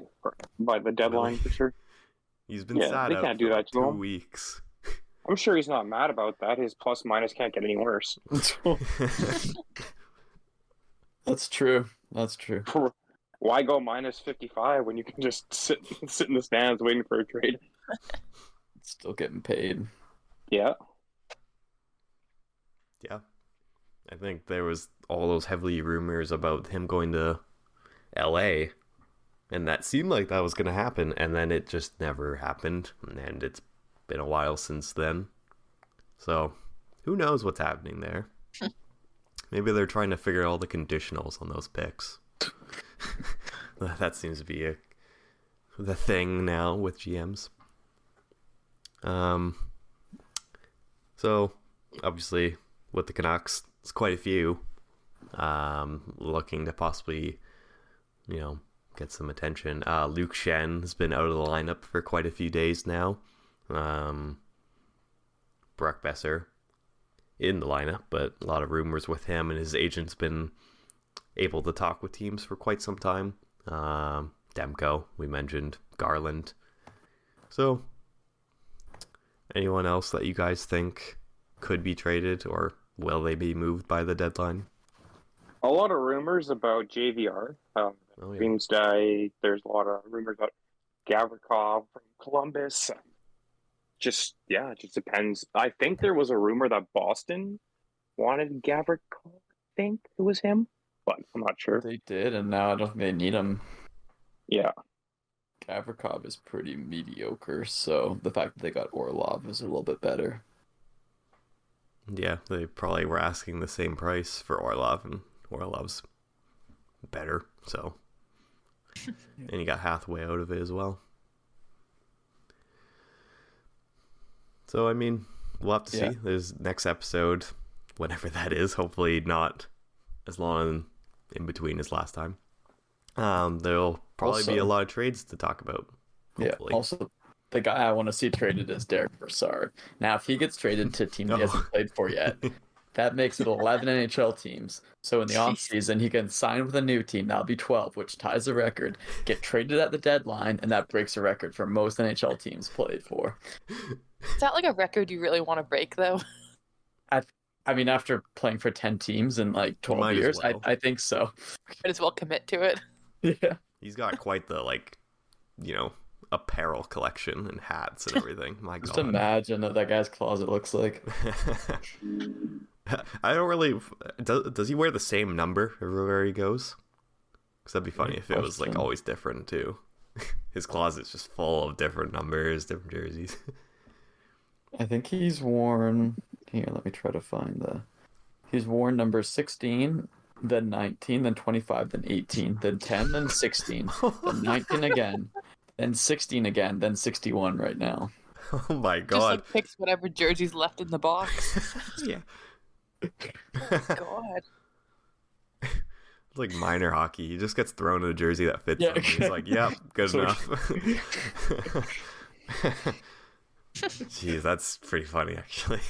the deadline for sure. He's been sat they out can't for do that to 2 him. weeks. I'm sure he's not mad about that. His plus minus can't get any worse. That's true. That's true. Why go minus 55 when you can just sit in the stands waiting for a trade? Still getting paid. Yeah. Yeah. I think there was all those heavily rumors about him going to LA, and that seemed like that was going to happen, and then it just never happened, and it's been a while since then. So, who knows what's happening there? Maybe they're trying to figure out all the conditionals on those picks. That seems to be the thing now with GMs. So, obviously, with the Canucks, it's quite a few looking to possibly, get some attention. Luke Shen has been out of the lineup for quite a few days now. Brock Besser in the lineup, but a lot of rumors with him, and his agent's been able to talk with teams for quite some time. Demko, we mentioned, Garland. So, anyone else that you guys think could be traded, or will they be moved by the deadline? A lot of rumors about JVR. Dreams Die. There's a lot of rumors about Gavrikov from Columbus. It just depends. I think there was a rumor that Boston wanted Gavrikov. I think it was him, but I'm not sure. They did, and now I don't think they need him. Yeah. Gavrikov is pretty mediocre, so the fact that they got Orlov is a little bit better. Yeah, they probably were asking the same price for Orlov, and Orlov's better, so. And you got Hathaway out of it as well. So, I mean, we'll have to see. There's next episode, whenever that is, hopefully not as long in between as last time. There'll probably be a lot of trades to talk about. Hopefully. Yeah, also, the guy I want to see traded is Derek Brassard. Now, if he gets traded to a team he hasn't played for yet, that makes it 11 NHL teams. So in the offseason, he can sign with a new team. That'll be 12, which ties the record. Get traded at the deadline, and that breaks a record for most NHL teams played for. Is that like a record you really want to break, though? I mean, after playing for 10 teams in like 12 years, well. I think so. Might as well commit to it. Yeah. He's got quite the, apparel collection and hats and everything. My God. Just imagine what that guy's closet looks like. I don't really... Does he wear the same number everywhere he goes? Because that'd be funny if it was always different too. His closet's just full of different numbers, different jerseys. I think he's worn... Here, let me try to find the... He's worn number 16, then 19, then 25, then 18, then 10, then 16, then 19 again, then 16 again, then 61 right now. Oh my God. Just picks whatever jersey's left in the box. Yeah. Oh God. It's like minor hockey. He just gets thrown in a jersey that fits him. He's like, yep, good enough. Jeez, that's pretty funny, actually.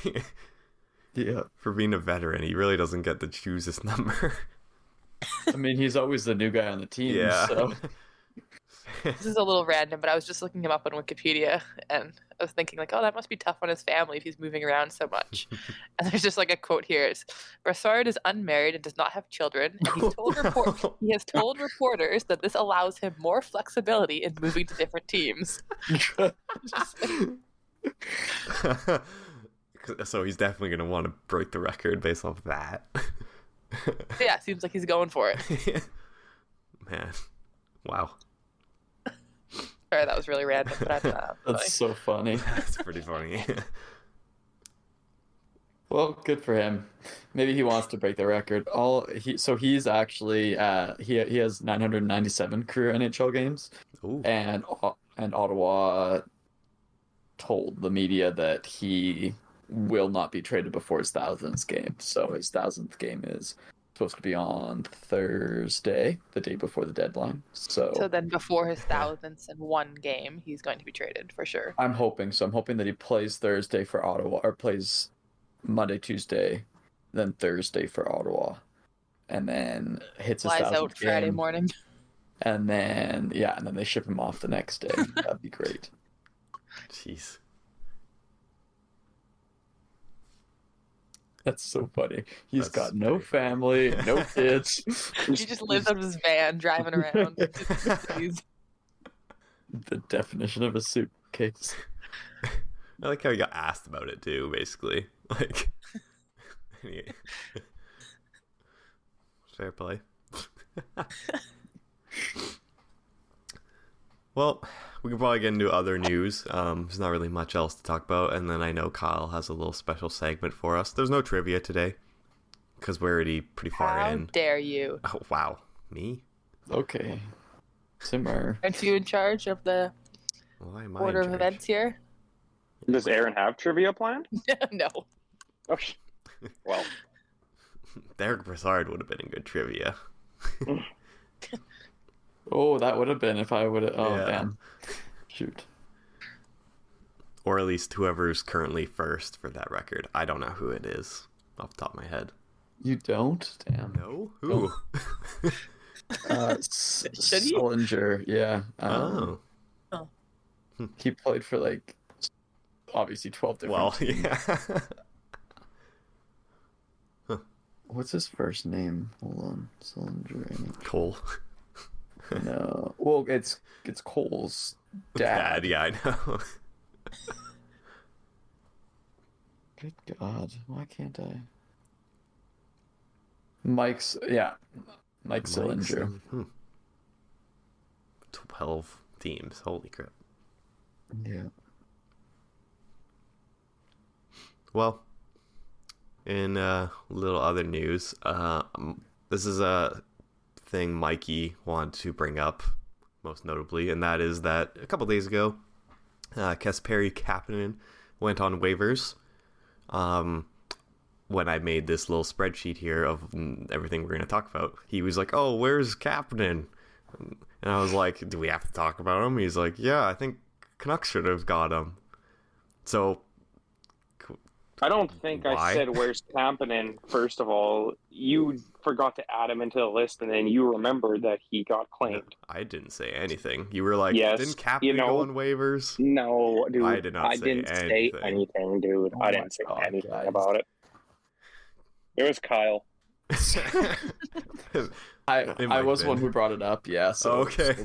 Yeah. For being a veteran, he really doesn't get to choose his number. I mean, he's always the new guy on the team, Yeah. so... This is a little random, but I was just looking him up on Wikipedia, and I was thinking, like, oh, that must be tough on his family if he's moving around so much. And there's just like a quote here: "Is Brassard is unmarried and does not have children, and he has told reporters that this allows him more flexibility in moving to different teams." So he's definitely going to want to break the record based off of that. Yeah, seems like he's going for it. Man, wow. Sorry, that was really random, but I thought that was That's so funny. That's pretty funny. Well, good for him. Maybe he wants to break the record. He's actually he has 997 career NHL games. Ooh. And Ottawa told the media that he will not be traded before his 1000th game. So his 1000th game is supposed to be on Thursday, the day before the deadline. So then before his 1001 game, he's going to be traded for sure. I'm hoping so. I'm hoping that he plays Thursday for Ottawa, or plays Monday, Tuesday, then Thursday for Ottawa, and then hits his 1000th out Friday game. morning. And then they ship him off the next day. That'd be great. Jeez. That's so funny. He's That's got no pretty family, no kids. He just lives out of his van, driving around. The definition of a suitcase. I like how he got asked about it too, basically. Like, fair play. Well, we can probably get into other news. There's not really much else to talk about, and then I know Kyle has a little special segment for us. There's no trivia today because we're already pretty far How in. dare you? Oh wow, me? Okay. Simmer. Aren't you in charge of the Why am I order in of charge? events here? Does Aaron have trivia planned? No. Oh, well, Derek Brassard would have been in good trivia. Oh, that would have been if I would have. Oh, Yeah. damn. Shoot. Or at least whoever's currently first for that record. I don't know who it is off the top of my head. You don't? Damn. No? Who? Should he? Sullinger, yeah. Oh. He played for, like, obviously 12 different Well, teams. yeah. What's his first name? Hold on. Sullinger. Cole. No. Well, it's Cole's dad. Yeah, I know. Good God. Why can't I? Mike Sullinger. 12 teams. Holy crap. Yeah. Well, in little other news, this is a thing Mikey wanted to bring up, most notably, and that is that a couple days ago, Kasperi Kapanen went on waivers. When I made this little spreadsheet here of everything we're going to talk about, he was like, "Oh, where's Kapanen?" And I was like, "Do we have to talk about him?" He's like, "Yeah, I think Canucks should have got him." So I don't think Why? I said where's Kampanen. First of all, you forgot to add him into the list, and then you remembered that he got claimed. I didn't say anything. You were like, Yes, didn't Kapanen you know- go on waivers? No, dude, I did not say didn't say anything. anything, dude. Oh I my didn't say God, anything guys. about it. It was Kyle. I It might was have one been. who brought it up, yeah. So, Okay.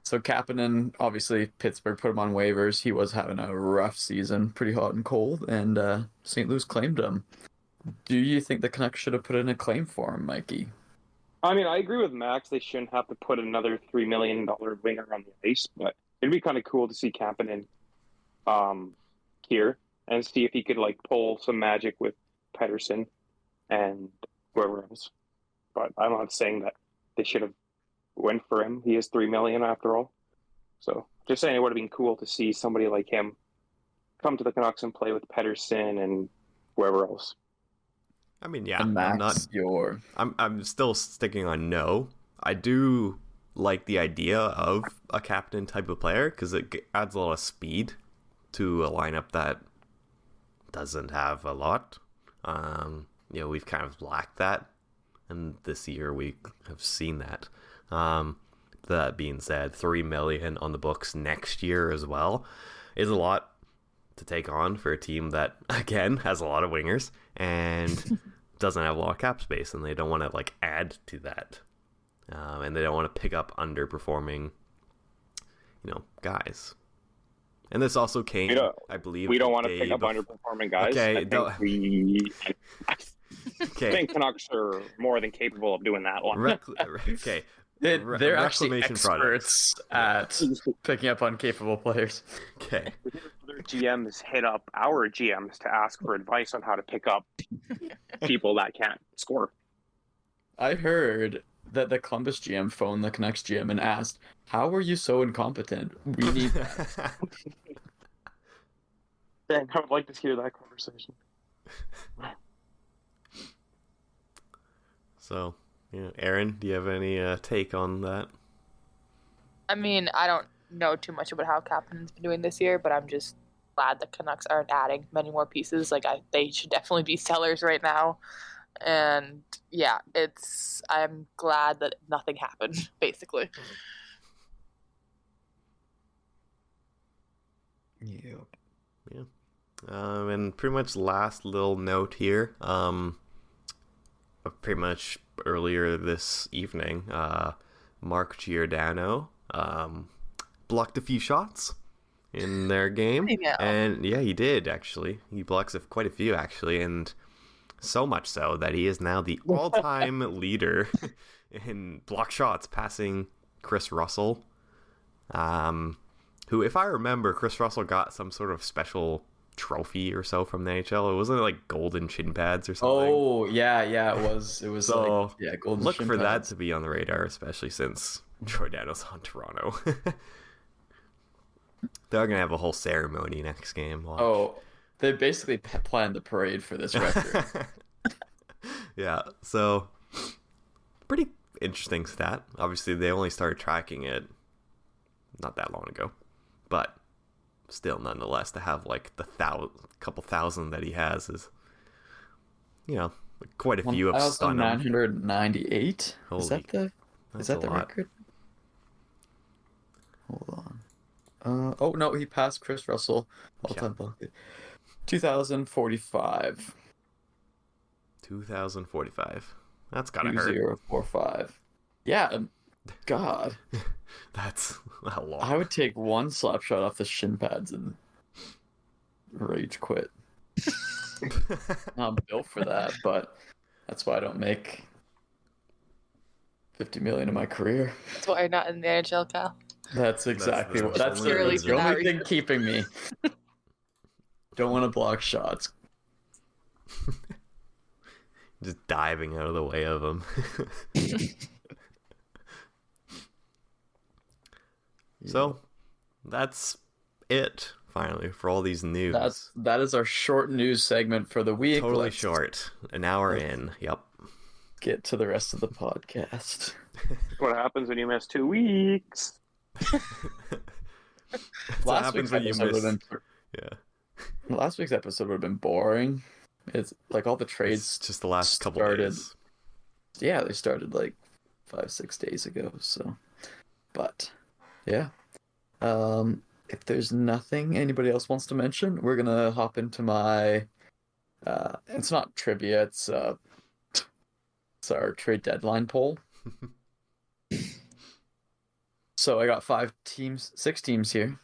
So Kapanen, obviously Pittsburgh put him on waivers. He was having a rough season, pretty hot and cold, and St. Louis claimed him. Do you think the Canucks should have put in a claim for him, Mikey? I mean, I agree with Max. They shouldn't have to put another $3 million winger on the ice, but it'd be kind of cool to see Kampanen here and see if he could like pull some magic with Pedersen and whoever else. But I'm not saying that they should have went for him. He is $3 million after all. So just saying, it would have been cool to see somebody like him come to the Canucks and play with Pedersen and whoever else. I mean, yeah, And Max, I'm not. your I'm still sticking on no. I do like the idea of a captain type of player because it adds a lot of speed to a lineup that doesn't have a lot. We've kind of lacked that, and this year we have seen that. That being said, $3 million on the books next year as well is a lot to take on for a team that again has a lot of wingers and doesn't have a lot of cap space, and they don't want to like add to that, and they don't want to pick up underperforming, guys. And this also came, I believe. We don't want to pick up underperforming guys. Okay, I think Canucks are more than capable of doing that one. Okay. they're actually experts at picking up uncapable players. Okay. Other GMs hit up our GMs to ask for advice on how to pick up people that can't score. I heard that the Columbus GM phoned the Canucks GM and asked, "How are you so incompetent? We need that." Dang, I would like to hear that conversation. So, Aaron, do you have any take on that? I mean, I don't know too much about how Kapanen's been doing this year, but I'm just glad the Canucks aren't adding many more pieces. Like, they should definitely be sellers right now. And yeah, I'm glad that nothing happened, basically. Yep. Yeah. And pretty much last little note here. Pretty much earlier this evening, Mark Giordano blocked a few shots in their game. And yeah, he did actually. He blocks quite a few actually, and so much so that he is now the all-time leader in block shots, passing Chris Russell. Who, if I remember, Chris Russell got some sort of special trophy or so from the NHL. It wasn't like golden shin pads or something. Oh yeah, it was. It was so like, yeah, golden. Look shin for pads. that to be on the radar, especially since Giordano's on Toronto. They're gonna have a whole ceremony next game. Watch. Oh, they basically planned the parade for this record. Yeah, so pretty interesting stat. Obviously, they only started tracking it not that long ago, but still, nonetheless, to have like the couple thousand that he has is, quite a few of stun. 998. Is that the lot. record? Hold on. Oh no, he passed Chris Russell all-time block. 2045. 2045. That's gotta hurt. 2045. Yeah. God. That's a lot. I would take one slap shot off the shin pads and rage quit. I'm built for that, but that's why I don't make $50 million in my career. That's why you're not in the NHL, Cal. That's exactly what. That's Purely the only thing keeping me. Don't want to block shots. Just diving out of the way of them. So, that's it, finally, for all these news. That is our short news segment for the week. Totally short. An hour in. Yep. Get to the rest of the podcast. What happens when you miss 2 weeks? Last week's episode would have been... Yeah. Last week's episode would have been boring. It's like all the trades it's just the last couple days. Yeah, they started like 5-6 days ago, so... But... Yeah. If there's nothing anybody else wants to mention, we're gonna hop into my it's not trivia, it's our trade deadline poll. So I got 6 teams here.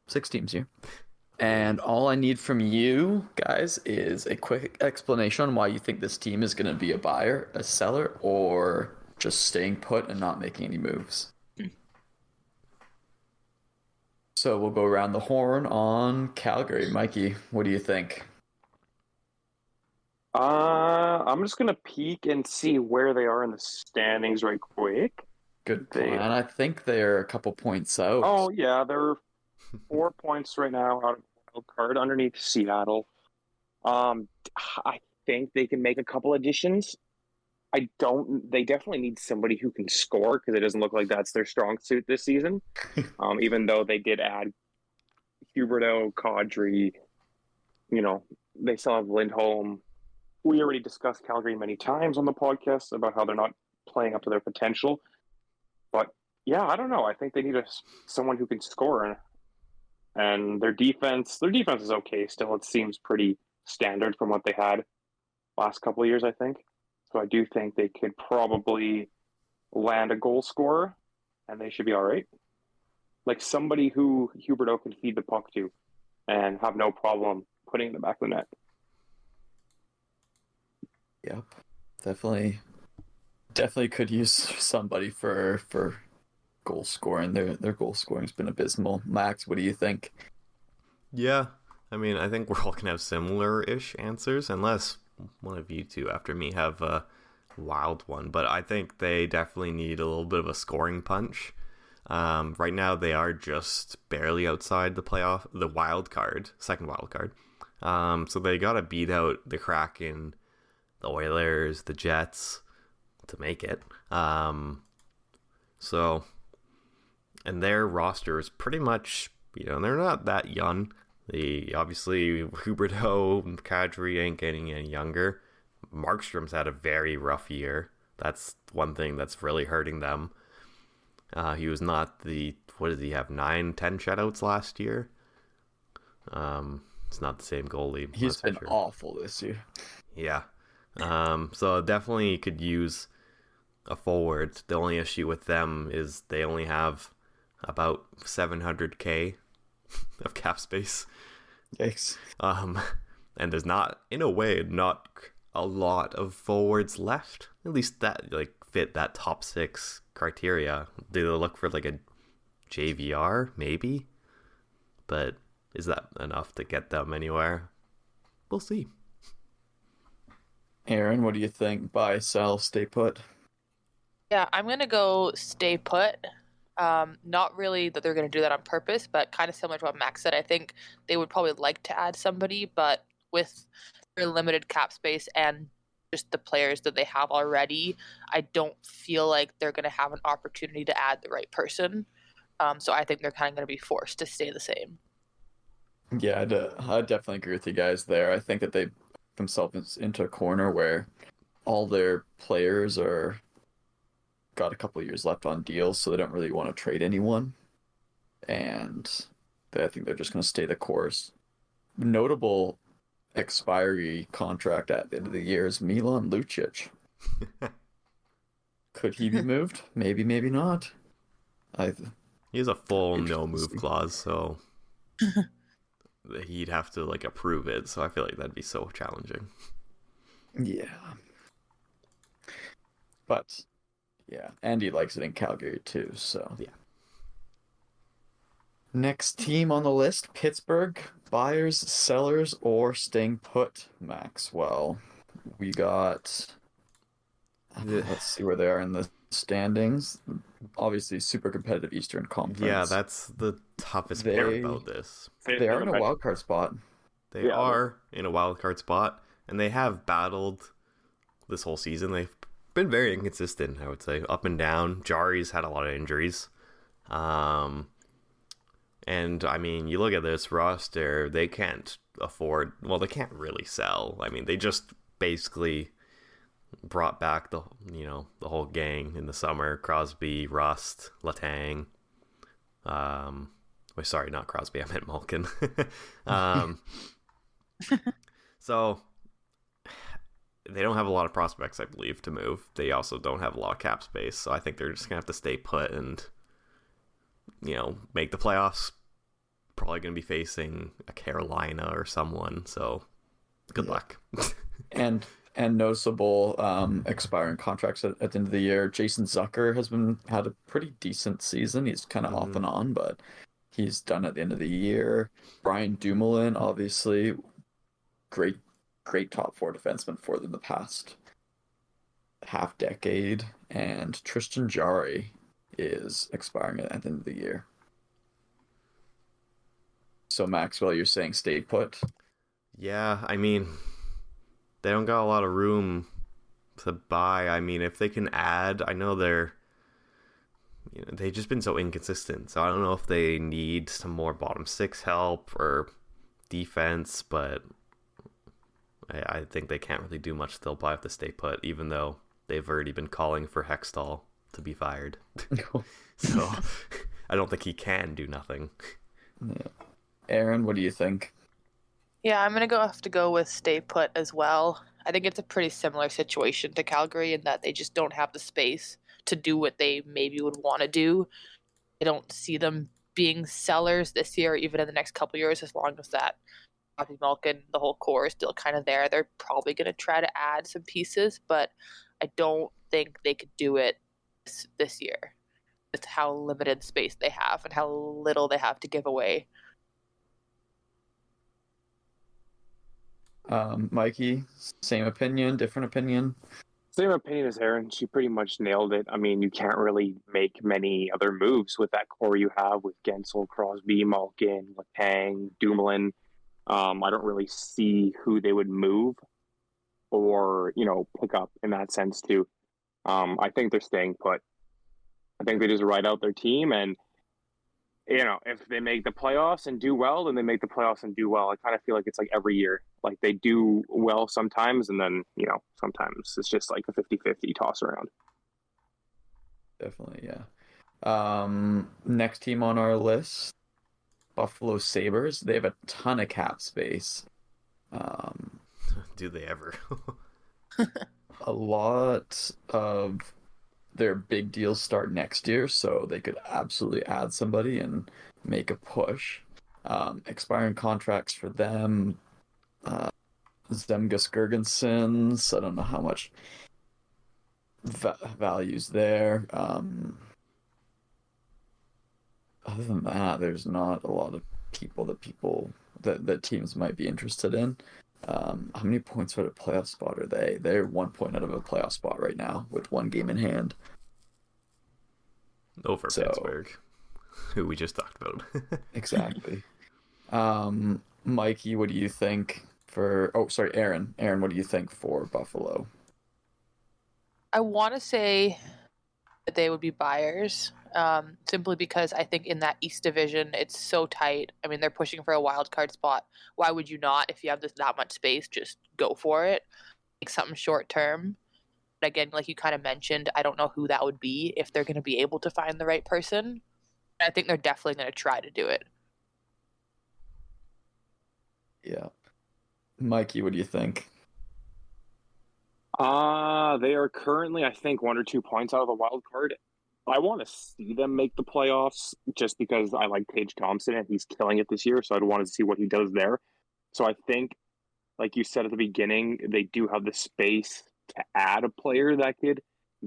Six teams here. And all I need from you guys is a quick explanation on why you think this team is gonna be a buyer, a seller, or just staying put and not making any moves. So we'll go around the horn on Calgary. Mikey, what do you think? I'm just going to peek and see where they are in the standings right quick. Good plan. I think they're a couple points out. Oh, yeah. They're 4 points right now out of the wild card underneath Seattle. I think they can make a couple additions. I don't. They definitely need somebody who can score because it doesn't look like that's their strong suit this season. Even though they did add Huberdeau, Kadri, they still have Lindholm. We already discussed Calgary many times on the podcast about how they're not playing up to their potential. But yeah, I don't know. I think they need someone who can score, and their defense is okay still. It seems pretty standard from what they had last couple of years, I think. So I do think they could probably land a goal scorer, and they should be all right. Like somebody who Huberdeau can feed the puck to and have no problem putting it in the back of the net. Yep, definitely could use somebody for goal scoring. Their goal scoring's been abysmal. Max, what do you think? Yeah, I mean, I think we're all gonna have similar-ish answers, unless one of you two after me have a wild one. But I think they definitely need a little bit of a scoring punch. Right now, they are just barely outside the second wild card. So they gotta beat out the Kraken, the Oilers, the Jets to make it. And their roster is pretty much, they're not that young. Obviously, Huberdeau and Kadri ain't getting any younger. Markstrom's had a very rough year. That's one thing that's really hurting them. He was not what did he have, 9-10 shutouts last year? It's not the same goalie. He's been awful this year. Yeah. So definitely could use a forward. The only issue with them is they only have about $700K of cap space. Yikes. And there's not a lot of forwards left. At least that fit that top 6 criteria. Do they look for a JVR maybe? But is that enough to get them anywhere? We'll see. Aaron, what do you think? Buy, sell, stay put? Yeah, I'm going to go stay put. Not really that they're going to do that on purpose, but kind of similar to what Max said. I think they would probably like to add somebody, but with their limited cap space and just the players that they have already, I don't feel like they're going to have an opportunity to add the right person. So I think they're kind of going to be forced to stay the same. Yeah, I definitely agree with you guys there. I think that they themselves into a corner where all their players got a couple of years left on deals, so they don't really want to trade anyone. And I think they're just going to stay the course. Notable expiry contract at the end of the year is Milan Lucic. Could he be moved? Maybe, maybe not. He has a full no-move clause, so he'd have to approve it. So I feel like that'd be so challenging. Yeah. But yeah, Andy likes it in Calgary too, so yeah. Next team on the list, Pittsburgh. Buyers, sellers, or staying put, Maxwell. We got... Let's see where they are in the standings. Obviously, super competitive Eastern Conference. Yeah, that's the toughest part about this. They are in a wildcard spot. They are in a wildcard spot, and they have battled this whole season. They've been very inconsistent, I would say, up and down. Jari's had a lot of injuries. And, I mean, you look at this roster, they can't afford... Well, they can't really sell. I mean, they just basically brought back the whole gang in the summer. Crosby, Rust, Letang. Sorry, not Crosby. I meant Malkin. So they don't have a lot of prospects, I believe, to move. They also don't have a lot of cap space. So I think they're just going to have to stay put and, make the playoffs. Probably going to be facing a Carolina or someone. So good luck. And noticeable expiring contracts at the end of the year. Jason Zucker has had a pretty decent season. He's kind of off and on, but he's done at the end of the year. Brian Dumoulin, obviously, great top 4 defenseman for them the past half decade. And Tristan Jarry is expiring at the end of the year. So Maxwell, you're saying stay put? Yeah, I mean, they don't got a lot of room to buy. I mean, if they can add, I know they've just been so inconsistent. So I don't know if they need some more bottom six help or defense, but I think they can't really do much. They'll probably have to stay put, even though they've already been calling for Hextall to be fired. So I don't think he can do nothing. Yeah. Aaron, what do you think? Yeah, I'm going to have to go with stay put as well. I think it's a pretty similar situation to Calgary in that they just don't have the space to do what they maybe would want to do. I don't see them being sellers this year, even in the next couple of years, as long as that Bobby Malkin, the whole core is still kind of there. They're probably going to try to add some pieces, but I don't think they could do it this year with how limited space they have and how little they have to give away. Mikey, same opinion, different opinion? Same opinion as Aaron. She pretty much nailed it. I mean, you can't really make many other moves with that core you have with Gensel, Crosby, Malkin, Letang, Dumoulin. I don't really see who they would move or, pick up in that sense too. I think they're staying put. I think they just ride out their team, and if they make the playoffs and do well, then they make the playoffs and do well. I kind of feel like it's like every year. Like they do well sometimes, and then, sometimes it's just like a 50-50 toss around. Definitely, yeah. Next team on our list, Buffalo Sabres. They have a ton of cap space. Do they ever? A lot of their big deals start next year, so they could absolutely add somebody and make a push. Expiring contracts for them. Zemgus Girgensons, I don't know how much values there. Other than that, there's not a lot of people that teams might be interested in. How many points for the playoff spot are they? They're 1 point out of a playoff spot right now with one game in hand. Over Pittsburgh, who we just talked about. Exactly. Mikey, what do you think for... Oh, sorry, Aaron. Aaron, what do you think for Buffalo? I want to say that they would be buyers, simply because I think in that East Division, it's so tight. I mean, they're pushing for a wild card spot. Why would you not? If you have that much space, just go for it. Make something short term. But again, like you kind of mentioned, I don't know who that would be if they're going to be able to find the right person. I think they're definitely going to try to do it. Yeah. Mikey, what do you think? They are currently, I think, 1 or 2 points out of the wild card. I want to see them make the playoffs just because I like Tage Thompson and he's killing it this year. So I'd want to see what he does there. So I think, like you said at the beginning, they do have the space to add a player that could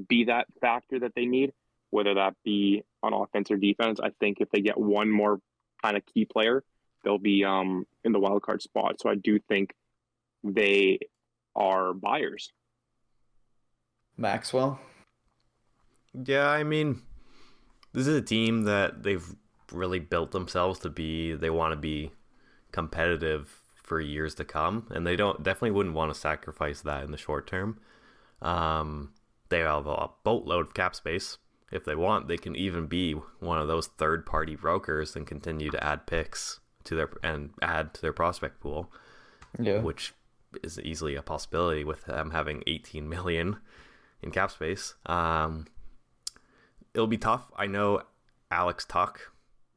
be that factor that they need, whether that be on offense or defense. I think if they get one more kind of key player, they'll be in the wild card spot. So I do think they are buyers. Maxwell? Yeah, I mean, this is a team that they've really built themselves to be. They want to be competitive for years to come, and they definitely wouldn't want to sacrifice that in the short term. They have a boatload of cap space. If they want, they can even be one of those third-party brokers and continue to add picks to add to their prospect pool, which is easily a possibility with them having 18 million in cap space. It'll be tough. I know Alex Tuck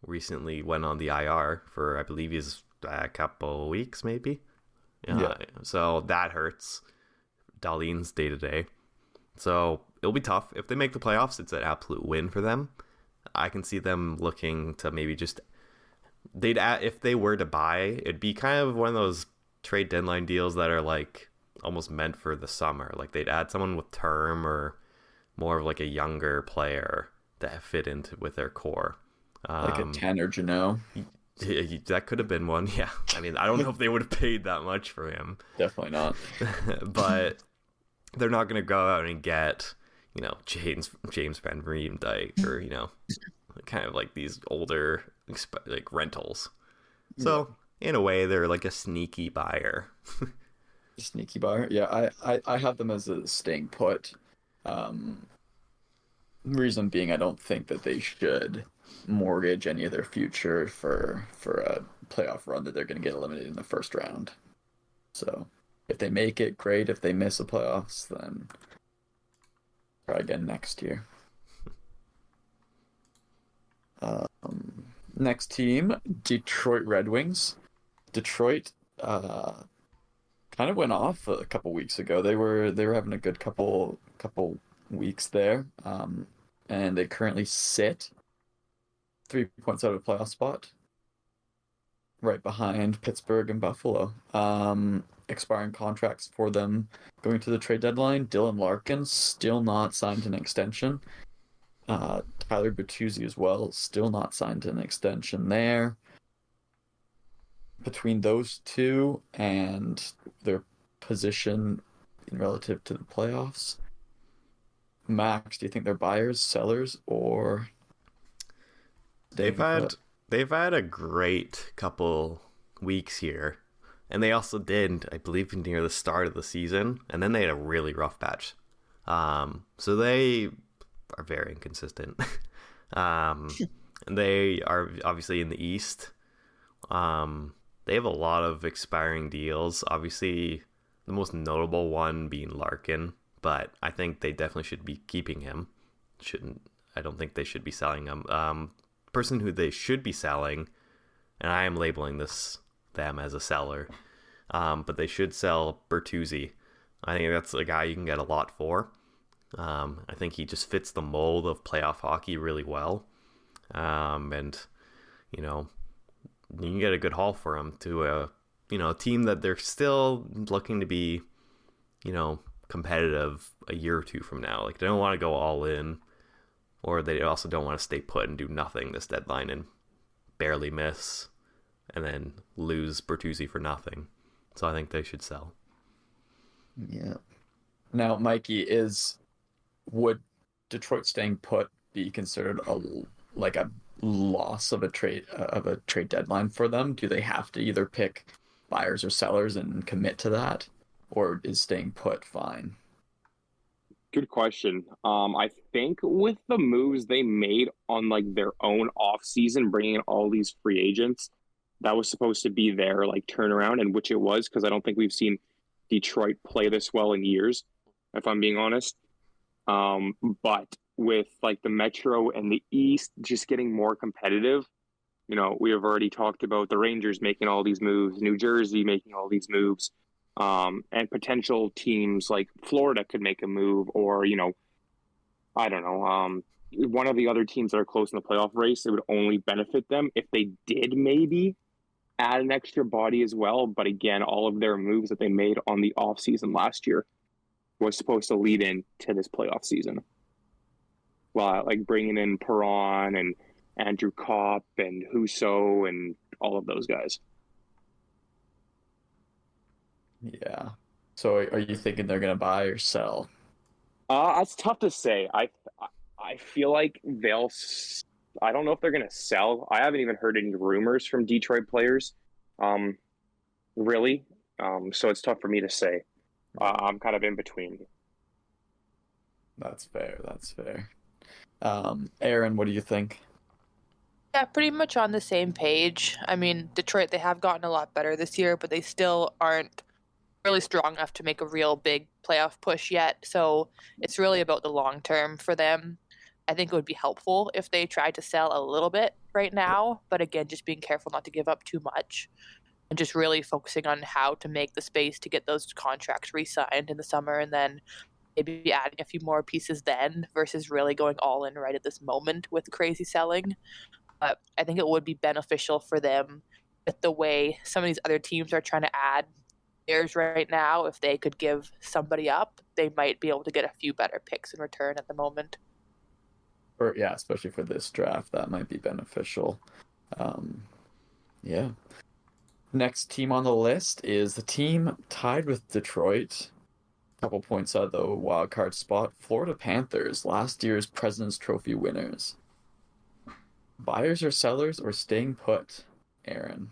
recently went on the IR for, I believe, he's a couple weeks, maybe. Yeah. So that hurts Darlene's day-to-day. So it'll be tough. If they make the playoffs, it's an absolute win for them. I can see them looking to maybe just... if they were to buy, it'd be kind of one of those trade deadline deals that are like almost meant for the summer. Like they'd add someone with term or more of like a younger player that fit into with their core. Like a Tanner Jeannot. That could have been one, yeah. I mean, I don't know if they would have paid that much for him. Definitely not. But they're not going to go out and get, James Van Riemdijk or, kind of like these older like rentals. So in a way, they're like a sneaky buyer. Sneaky buyer. Yeah, I have them as a staying put. Um, Reason being, I don't think that they should mortgage any of their future for a playoff run that they're going to get eliminated in the first round. So if they make it, great. If they miss the playoffs, then try again next year. Next team, Detroit Red Wings. Detroit kind of went off a couple weeks ago. They were having a good couple weeks there, and they currently sit 3 points out of a playoff spot, right behind Pittsburgh and Buffalo. Expiring contracts for them going to the trade deadline. Dylan Larkin still not signed an extension. Tyler Bertuzzi as well, still not signed an extension there. Between those two and their position in relative to the playoffs, Max, do you think they're buyers, sellers, or They've had a great couple weeks here, and they also did, I believe, near the start of the season, and then they had a really rough patch. So they are very inconsistent. And they are obviously in the East. They have a lot of expiring deals. Obviously, the most notable one being Larkin, but I think they definitely should be keeping him. I don't think they should be selling him. Person who they should be selling, and I am labeling them as a seller, but they should sell Bertuzzi. I think that's a guy you can get a lot for. I think he just fits the mold of playoff hockey really well, and you can get a good haul for him to a team that they're still looking to be competitive a year or two from now. Like, they don't want to go all in, or they also don't want to stay put and do nothing this deadline and barely miss and then lose Bertuzzi for nothing. So I think they should sell. Yeah. Now, Mikey, would Detroit staying put be considered a loss of a trade deadline for them? Do they have to either pick buyers or sellers and commit to that, or is staying put fine? Good question. I think with the moves they made on like their own off season, bringing in all these free agents, that was supposed to be their like turnaround, and which it was, because I don't think we've seen Detroit play this well in years, if I'm being honest. But with like the Metro and the East just getting more competitive, we have already talked about the Rangers making all these moves, New Jersey making all these moves. And potential teams like Florida could make a move, or, I don't know, one of the other teams that are close in the playoff race, it would only benefit them if they did maybe add an extra body as well. But again, all of their moves that they made on the offseason last year was supposed to lead into this playoff season. Well, like bringing in Perron and Andrew Kopp and Husso and all of those guys. Yeah. So are you thinking they're going to buy or sell? It's tough to say. I feel like I don't know if they're going to sell. I haven't even heard any rumors from Detroit players, really. So it's tough for me to say. I'm kind of in between. That's fair. Aaron, what do you think? Yeah, pretty much on the same page. I mean, Detroit, they have gotten a lot better this year, but they still aren't really strong enough to make a real big playoff push yet. So it's really about the long term for them. I think it would be helpful if they tried to sell a little bit right now, but again, just being careful not to give up too much and just really focusing on how to make the space to get those contracts re-signed in the summer, and then maybe adding a few more pieces then versus really going all in right at this moment with crazy selling. But I think it would be beneficial for them with the way some of these other teams are trying to add players right now. If they could give somebody up, they might be able to get a few better picks in return at the moment. Or yeah, especially for this draft, that might be beneficial. Yeah. Next team on the list is the team tied with Detroit, a couple points out of the wild card spot, Florida Panthers, last year's President's Trophy winners. Buyers or sellers or staying put, Aaron?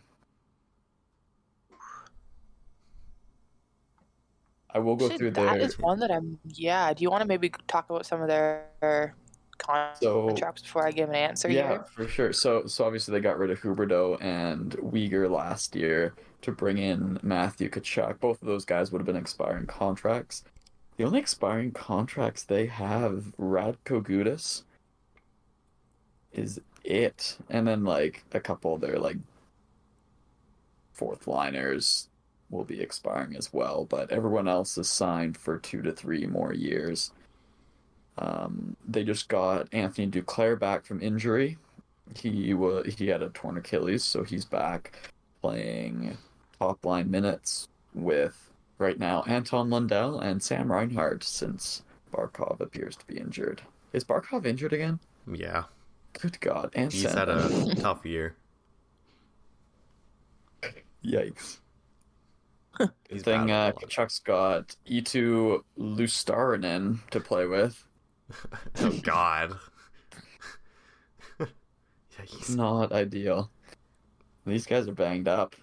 I will go Actually, through that their. is one that I'm. Yeah. Do you want to maybe talk about some of their So contracts before I give an answer yeah, here? for sure. So obviously they got rid of Huberdeau and Uyghur last year to bring in Matthew Tkachuk. Both of those guys would have been expiring contracts. The only expiring contracts they have, Radko Gudas is it, and then like a couple of their like fourth liners will be expiring as well. But everyone else is signed for 2 to 3 more years. They just got Anthony Duclair back from injury. He had a torn Achilles, so he's back playing top line minutes with right now Anton Lundell and Sam Reinhart since Barkov appears to be injured. Is Barkov injured again? Yeah, Good God! And he's had a tough year. Yikes! He's Thing battled a lot. Kachuk's got Eetu Luostarinen to play with. Oh God. Yeah, he's Not ideal. These guys are banged up.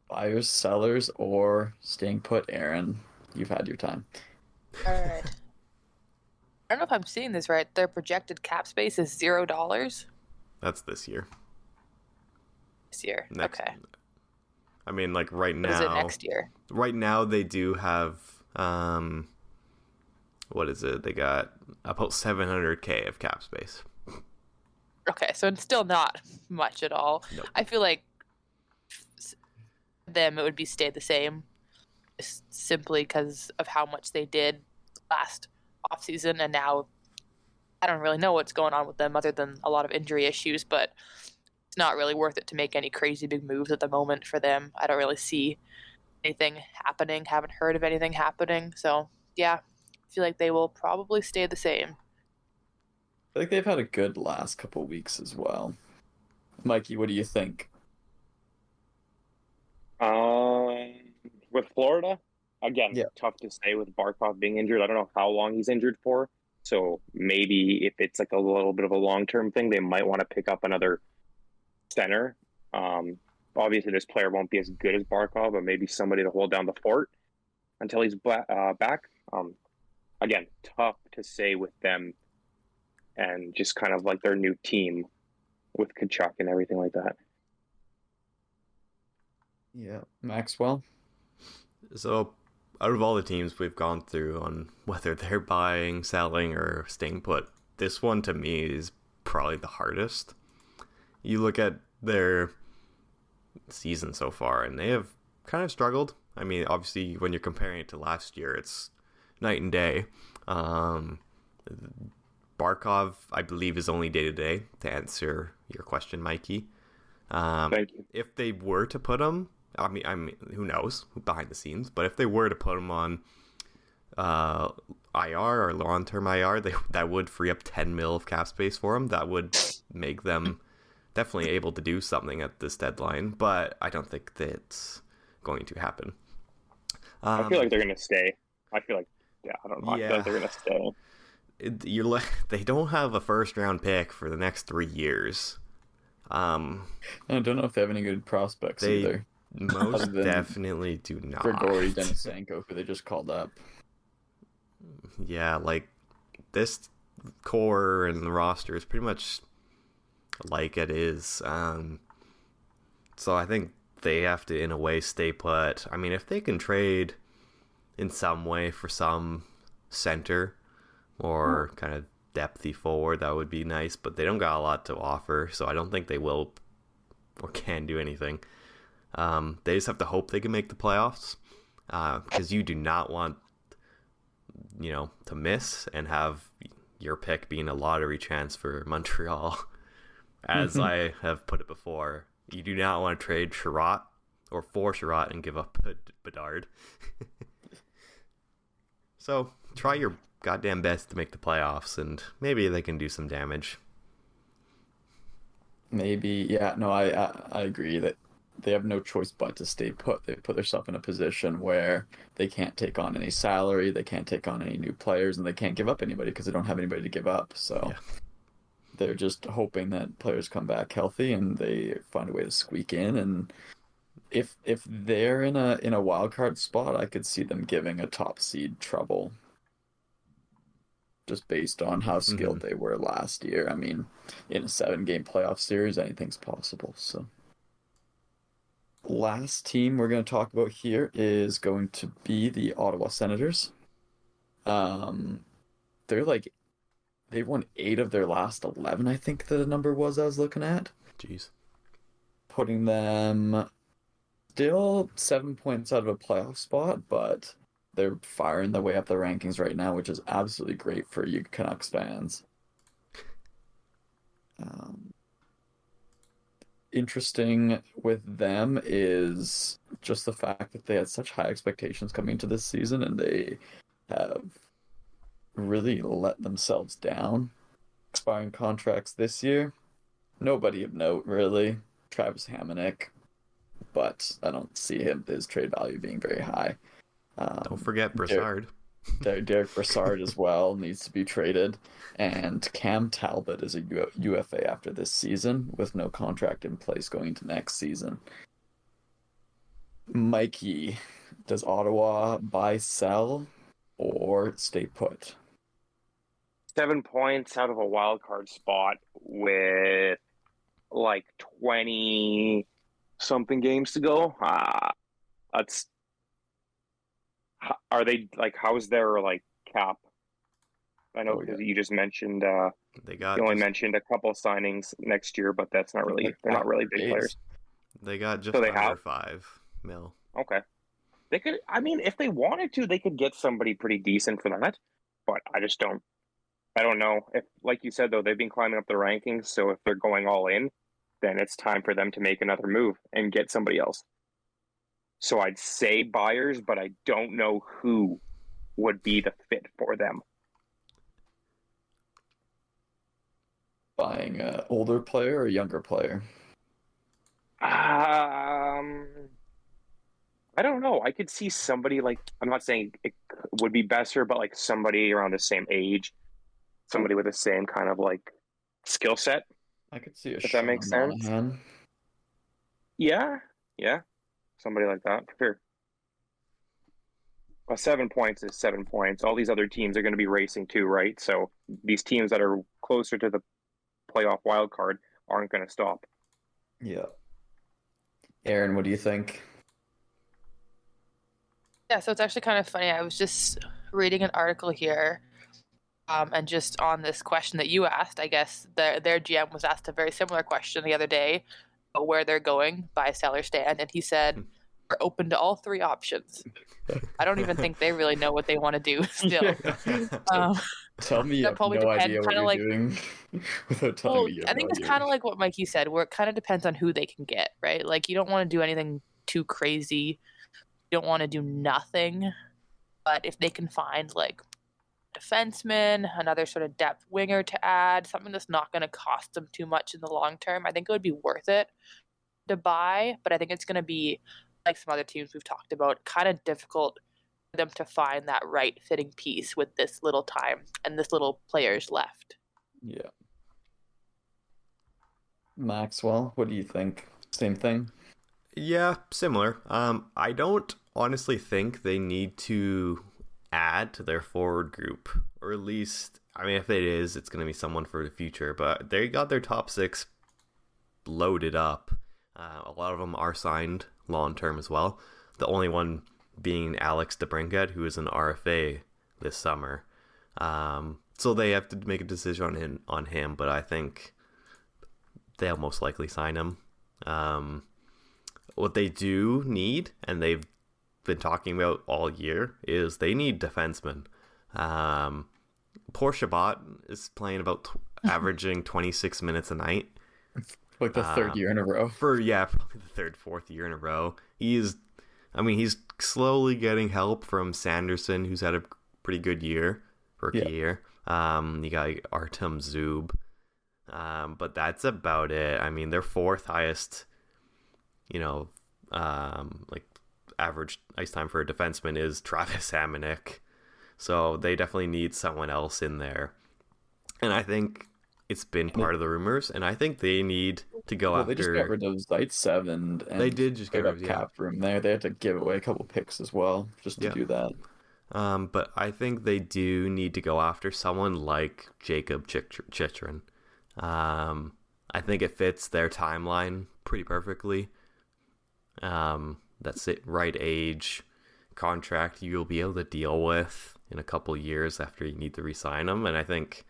Buyers, sellers, or staying put, Aaron. You've had your time. All right. I don't know if I'm seeing this right. Their projected cap space is $0 That's this year. this year. Next, Okay. I mean, like right What is it now. next year? Right now they do have what is it? They got about 700K of cap space. Okay, so it's still not much at all. Nope. I feel like them it would be stay the same, just simply because of how much they did last offseason, and now I don't really know what's going on with them other than a lot of injury issues, but it's not really worth it to make any crazy big moves at the moment for them. I don't really see anything happening, haven't heard of anything happening, so yeah, I feel like they will probably stay the same. I think they've had a good last couple weeks as well. Mikey, what do you think? With Florida, again, Yeah. tough to say with Barkov being injured. I don't know how long he's injured for. So maybe if it's like a little bit of a long-term thing, they might want to pick up another center. Obviously, this player won't be as good as Barkov, but maybe somebody to hold down the fort until he's back. Again, tough to say with them and just kind of like their new team with Kachuk and everything like that. Yeah. Maxwell? So, out of all the teams we've gone through on whether they're buying, selling, or staying put, this one to me is probably the hardest. You look at their season so far, and they have kind of struggled. I mean, obviously, when you're comparing it to last year, it's night and day. Barkov, I believe, is only day-to-day, to answer your question, Mikey. Thank you. If they were to put him, I mean, who knows behind the scenes? But if they were to put him on IR or long-term IR, that would free up 10 mil of cap space for him. That would make them definitely able to do something at this deadline. But I don't think that's going to happen. I feel like they're going to stay. I feel like, I don't know. I feel like they're going to stay. They don't have a first-round pick for the next 3 years. I don't know if they have any good prospects either. Most definitely do not. Grigory Denisenko, who they just called up. Yeah, like this core and the roster is pretty much like it is. So I think they have to, in a way, stay put. I mean, if they can trade in some way for some center or kind of depthy forward, that would be nice. But they don't got a lot to offer, so I don't think they will or can do anything. They just have to hope they can make the playoffs, because you do not want, to miss and have your pick being a lottery chance for Montreal. As I have put it before, you do not want to trade Sherratt or for Sherratt and give up Bedard. So try your goddamn best to make the playoffs, and maybe they can do some damage. Maybe, yeah. No, I agree that they have no choice but to stay put. They put themselves in a position where they can't take on any salary, they can't take on any new players, and they can't give up anybody because they don't have anybody to give up. So they're just hoping that players come back healthy and they find a way to squeak in and if they're in a wild card spot, I could see them giving a top seed trouble. Just based on how skilled they were last year. I mean, in a 7-game playoff series, anything's possible. So, last team we're going to talk about here is going to be the Ottawa Senators. They're like they've won 8 of their last 11. I think the number was I was looking at. Jeez, putting them still 7 points out of a playoff spot, but they're firing their way up the rankings right now, which is absolutely great for you Canucks fans. Interesting with them is just the fact that they had such high expectations coming into this season, and they have really let themselves down. Expiring contracts this year, nobody of note, really. Travis Hamonic, but I don't see his trade value being very high. don't forget Brassard. Derek Brassard as well needs to be traded, and Cam Talbot is a UFA after this season with no contract in place going into next season. Mikey, does Ottawa buy, sell, or stay put? 7 points out of a wild card spot with like 20 something games to go. Are they like, how's their like cap? I know because you just mentioned you only mentioned a couple signings next year, but that's not really they're not really big players. They got just under 5 mil. Okay, they could. I mean, if they wanted to, they could get somebody pretty decent for that. But I just don't. I don't know if, like you said, though, they've been climbing up the rankings. So if they're going all in, then it's time for them to make another move and get somebody else. So I'd say buyers, but I don't know who would be the fit for them. Buying an older player or a younger player? I don't know. I could see somebody like, I'm not saying it would be Besser, but like somebody around the same age, somebody with the same kind of like skill set. I could see if that makes sense. Monahan. Yeah. Somebody like that, for sure. Well, 7 points is 7 points. All these other teams are going to be racing too, right? So these teams that are closer to the playoff wild card aren't going to stop. Yeah. Aaron, what do you think? Yeah, so it's actually kind of funny. I was just reading an article here, and just on this question that you asked, I guess their GM was asked a very similar question the other day about where they're going, buy, sell, or stand, and he said, we're open to all 3 options. I don't even think they really know what they want to do still. Tell me you have no idea what you're doing without telling me. I think it's kind of like what Mikey said, where it kind of depends on who they can get, right? Like, you don't want to do anything too crazy. You don't want to do nothing. But if they can find, like, defenseman, another sort of depth winger to add, something that's not going to cost them too much in the long term, I think it would be worth it to buy. But I think it's going to be, like some other teams we've talked about, kind of difficult for them to find that right fitting piece with this little time and this little players left. Yeah. Maxwell, what do you think? Same thing? Yeah, similar. I don't honestly think they need to add to their forward group, or at least, I mean, if it is, it's going to be someone for the future, but they got their top 6 loaded up. A lot of them are signed long-term as well. The only one being Alex DeBrincat, who is an RFA this summer. So they have to make a decision on him, but I think they'll most likely sign him. What they do need, and they've been talking about all year, is they need defensemen. Poor Shabbat is playing about averaging 26 minutes a night. Like the 3rd year in a row. Probably the 3rd, 4th year in a row. He's slowly getting help from Sanderson, who's had a pretty good rookie year. You got Artem Zub. But that's about it. I mean, their 4th highest, like average ice time for a defenseman is Travis Hamonic. So they definitely need someone else in there. And I think it's been part of the rumors, and I think they need to go Well, after. they just got rid of Zaitsev and They did just get cleared rid up of, cap room there. They had to give away a couple picks as well just to Yeah. do that. But I think they do need to go after someone like Jacob Chychrun. I think it fits their timeline pretty perfectly. That's it, right age, contract you'll be able to deal with in a couple years after you need to re-sign them. And I think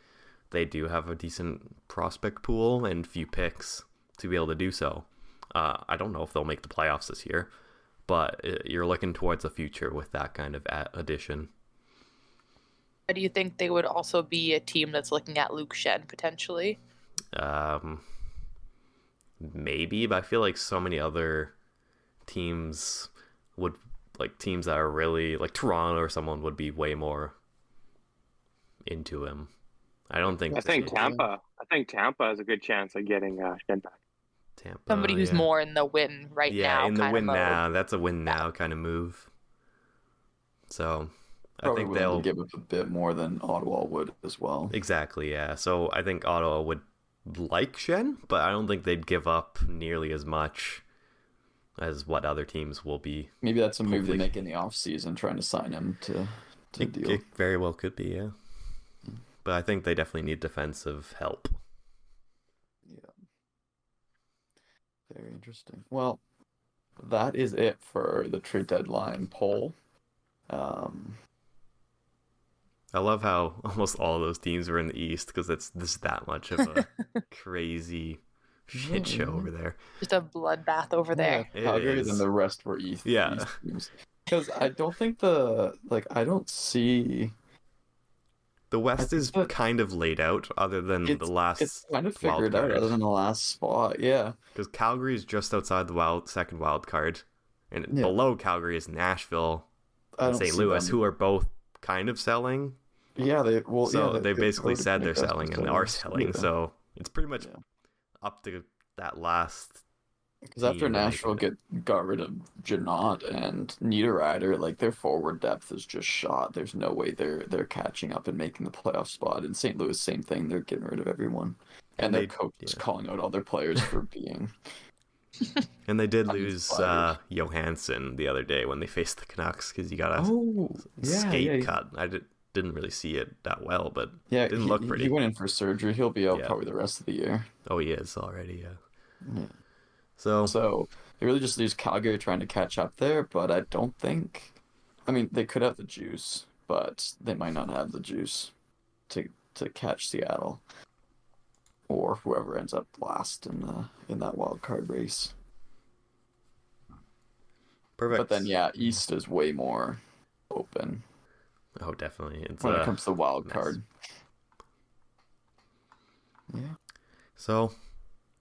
they do have a decent prospect pool and few picks to be able to do so. I don't know if they'll make the playoffs this year, but you're looking towards the future with that kind of addition. Do you think they would also be a team that's looking at Luke Schenn potentially? Maybe, but I feel like so many other teams would, like teams that are really like Toronto or someone, would be way more into him. I don't think. I think Tampa has a good chance of getting Schenn back. Tampa, Somebody who's more in the win right now. Yeah, in the kind win of mode. now. That's a win now kind of move. So Probably I think willing they'll to give up a bit more than Ottawa would as well. Exactly, yeah. So I think Ottawa would like Schenn, but I don't think they'd give up nearly as much as what other teams will be. Maybe that's a move Hopefully. they make in the offseason, trying to sign him to deal. It very well could be, yeah. But I think they definitely need defensive help. Yeah. Very interesting. Well, that is it for the trade deadline poll. I love how almost all of those teams were in the East, because it's just that much of a crazy shit show over there. Just a bloodbath over there. It Calgary, is. then the rest were East. Yeah. East teams. Because I don't think I don't see. The West is that- kind of laid out, other than the last. It's kind of wild figured out, card. other than the last spot. Yeah. Because Calgary is just outside the second wild card, and Yeah. below Calgary is Nashville I and don't St. see Louis, them. who are both kind of selling. Yeah, they They basically voted to said they're make us selling and the are sellers. selling. Yeah. So it's pretty much Yeah. up to that last. Because after team to make Nashville it. got rid of Janot and Niederreiter, like their forward depth is just shot. There's no way they're catching up and making the playoff spot. In St. Louis, same thing. They're getting rid of everyone, and their coach is calling out all their players for being. And they did uninspired. lose Johansson the other day when they faced the Canucks, because you got a yeah, cut. I didn't really see it that well, but yeah. it didn't look pretty. He went in for surgery. He'll be out Yeah. probably the rest of the year. Oh, he is already, yeah. Yeah. So They really just lose Calgary trying to catch up there, but I don't think. I mean, they could have the juice, but they might not have the juice to catch Seattle or whoever ends up last in that wild card race. perfect. But then, yeah, East is way more open Oh, definitely. It's when it comes to the wild mess. card. Yeah. So,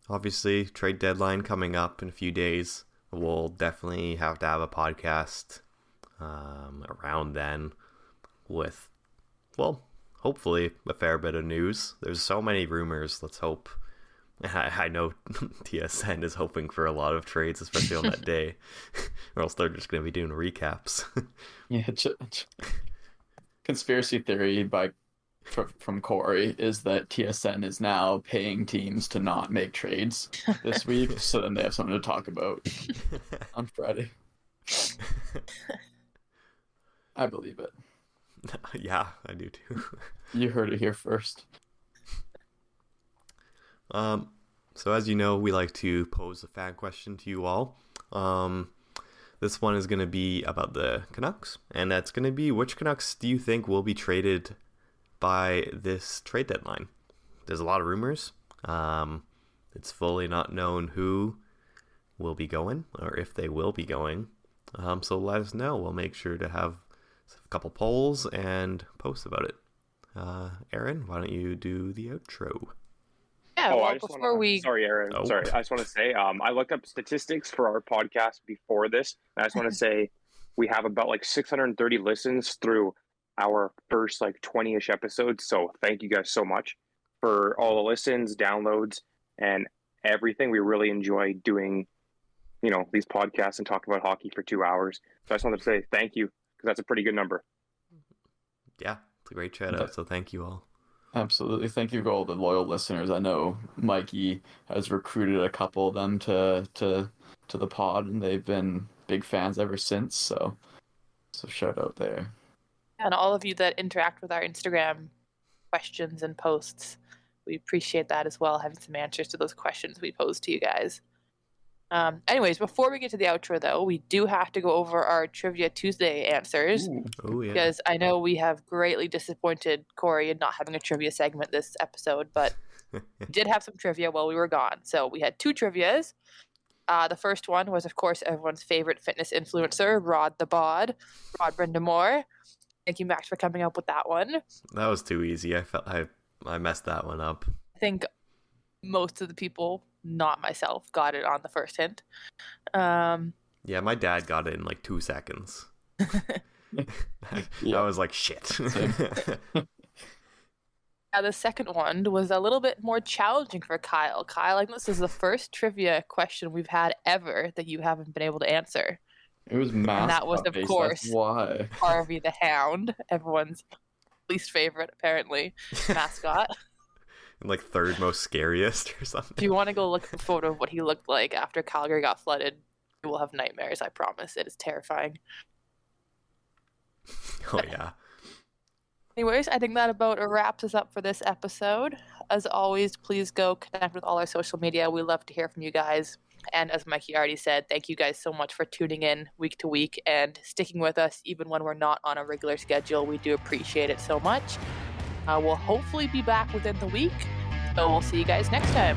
obviously, trade deadline coming up in a few days. We'll definitely have to have a podcast around then with, well, hopefully a fair bit of news. There's so many rumors. Let's hope. I know TSN is hoping for a lot of trades, especially on that day, or else they're just going to be doing recaps. Yeah. Conspiracy theory from Corey is that TSN is now paying teams to not make trades this week, so then they have something to talk about on Friday. I believe it. Yeah, I do too. You heard it here first. So as you know, we like to pose a fan question to you all. This one is going to be about the Canucks, and that's going to be, which Canucks do you think will be traded by this trade deadline? There's a lot of rumors. It's fully not known who will be going, or if they will be going. So let us know. We'll make sure to have a couple polls and post about it. Aaron, why don't you do the outro? Yeah, Oh, well, I just before wanna, we sorry, Aaron. Oh. Sorry, I just want to say, I looked up statistics for our podcast before this. And I just want to say we have about like 630 listens through our first like 20-ish episodes. So thank you guys so much for all the listens, downloads, and everything. We really enjoy doing, these podcasts and talking about hockey for 2 hours. So I just wanted to say thank you, because that's a pretty good number. Yeah, it's a great shout out, so thank you all. Absolutely. Thank you to all the loyal listeners. I know Mikey has recruited a couple of them to the pod, and they've been big fans ever since. So shout out there. And all of you that interact with our Instagram questions and posts, we appreciate that as well, having some answers to those questions we pose to you guys. Anyways, before we get to the outro, though, we do have to go over our Trivia Tuesday answers. Oh, yeah. Because I know we have greatly disappointed Corey in not having a trivia segment this episode, but we did have some trivia while we were gone. So we had 2 trivias. The first one was, of course, everyone's favorite fitness influencer, Rod the Bod, Rod Brindamore. Thank you, Max, for coming up with that one. That was too easy. I messed that one up. I think most of the people, not myself, got it on the first hint. Yeah, my dad got it in like 2 seconds. I was like, shit. Now, the second one was a little bit more challenging for Kyle. Kyle, I think this is the first trivia question we've had ever that you haven't been able to answer. It was mascot And that was, of based, course, that's why. Harvey the Hound, everyone's least favorite, apparently, mascot. Like 3rd most scariest or something. If you want to go look at a photo of what he looked like after Calgary got flooded, you will have nightmares, I promise. It is terrifying. Oh, yeah. Anyways, I think that about wraps us up for this episode. As always, please go connect with all our social media. We love to hear from you guys. And as Mikey already said, thank you guys so much for tuning in week to week and sticking with us even when we're not on a regular schedule. We do appreciate it so much. We'll hopefully be back within the week. So we'll see you guys next time.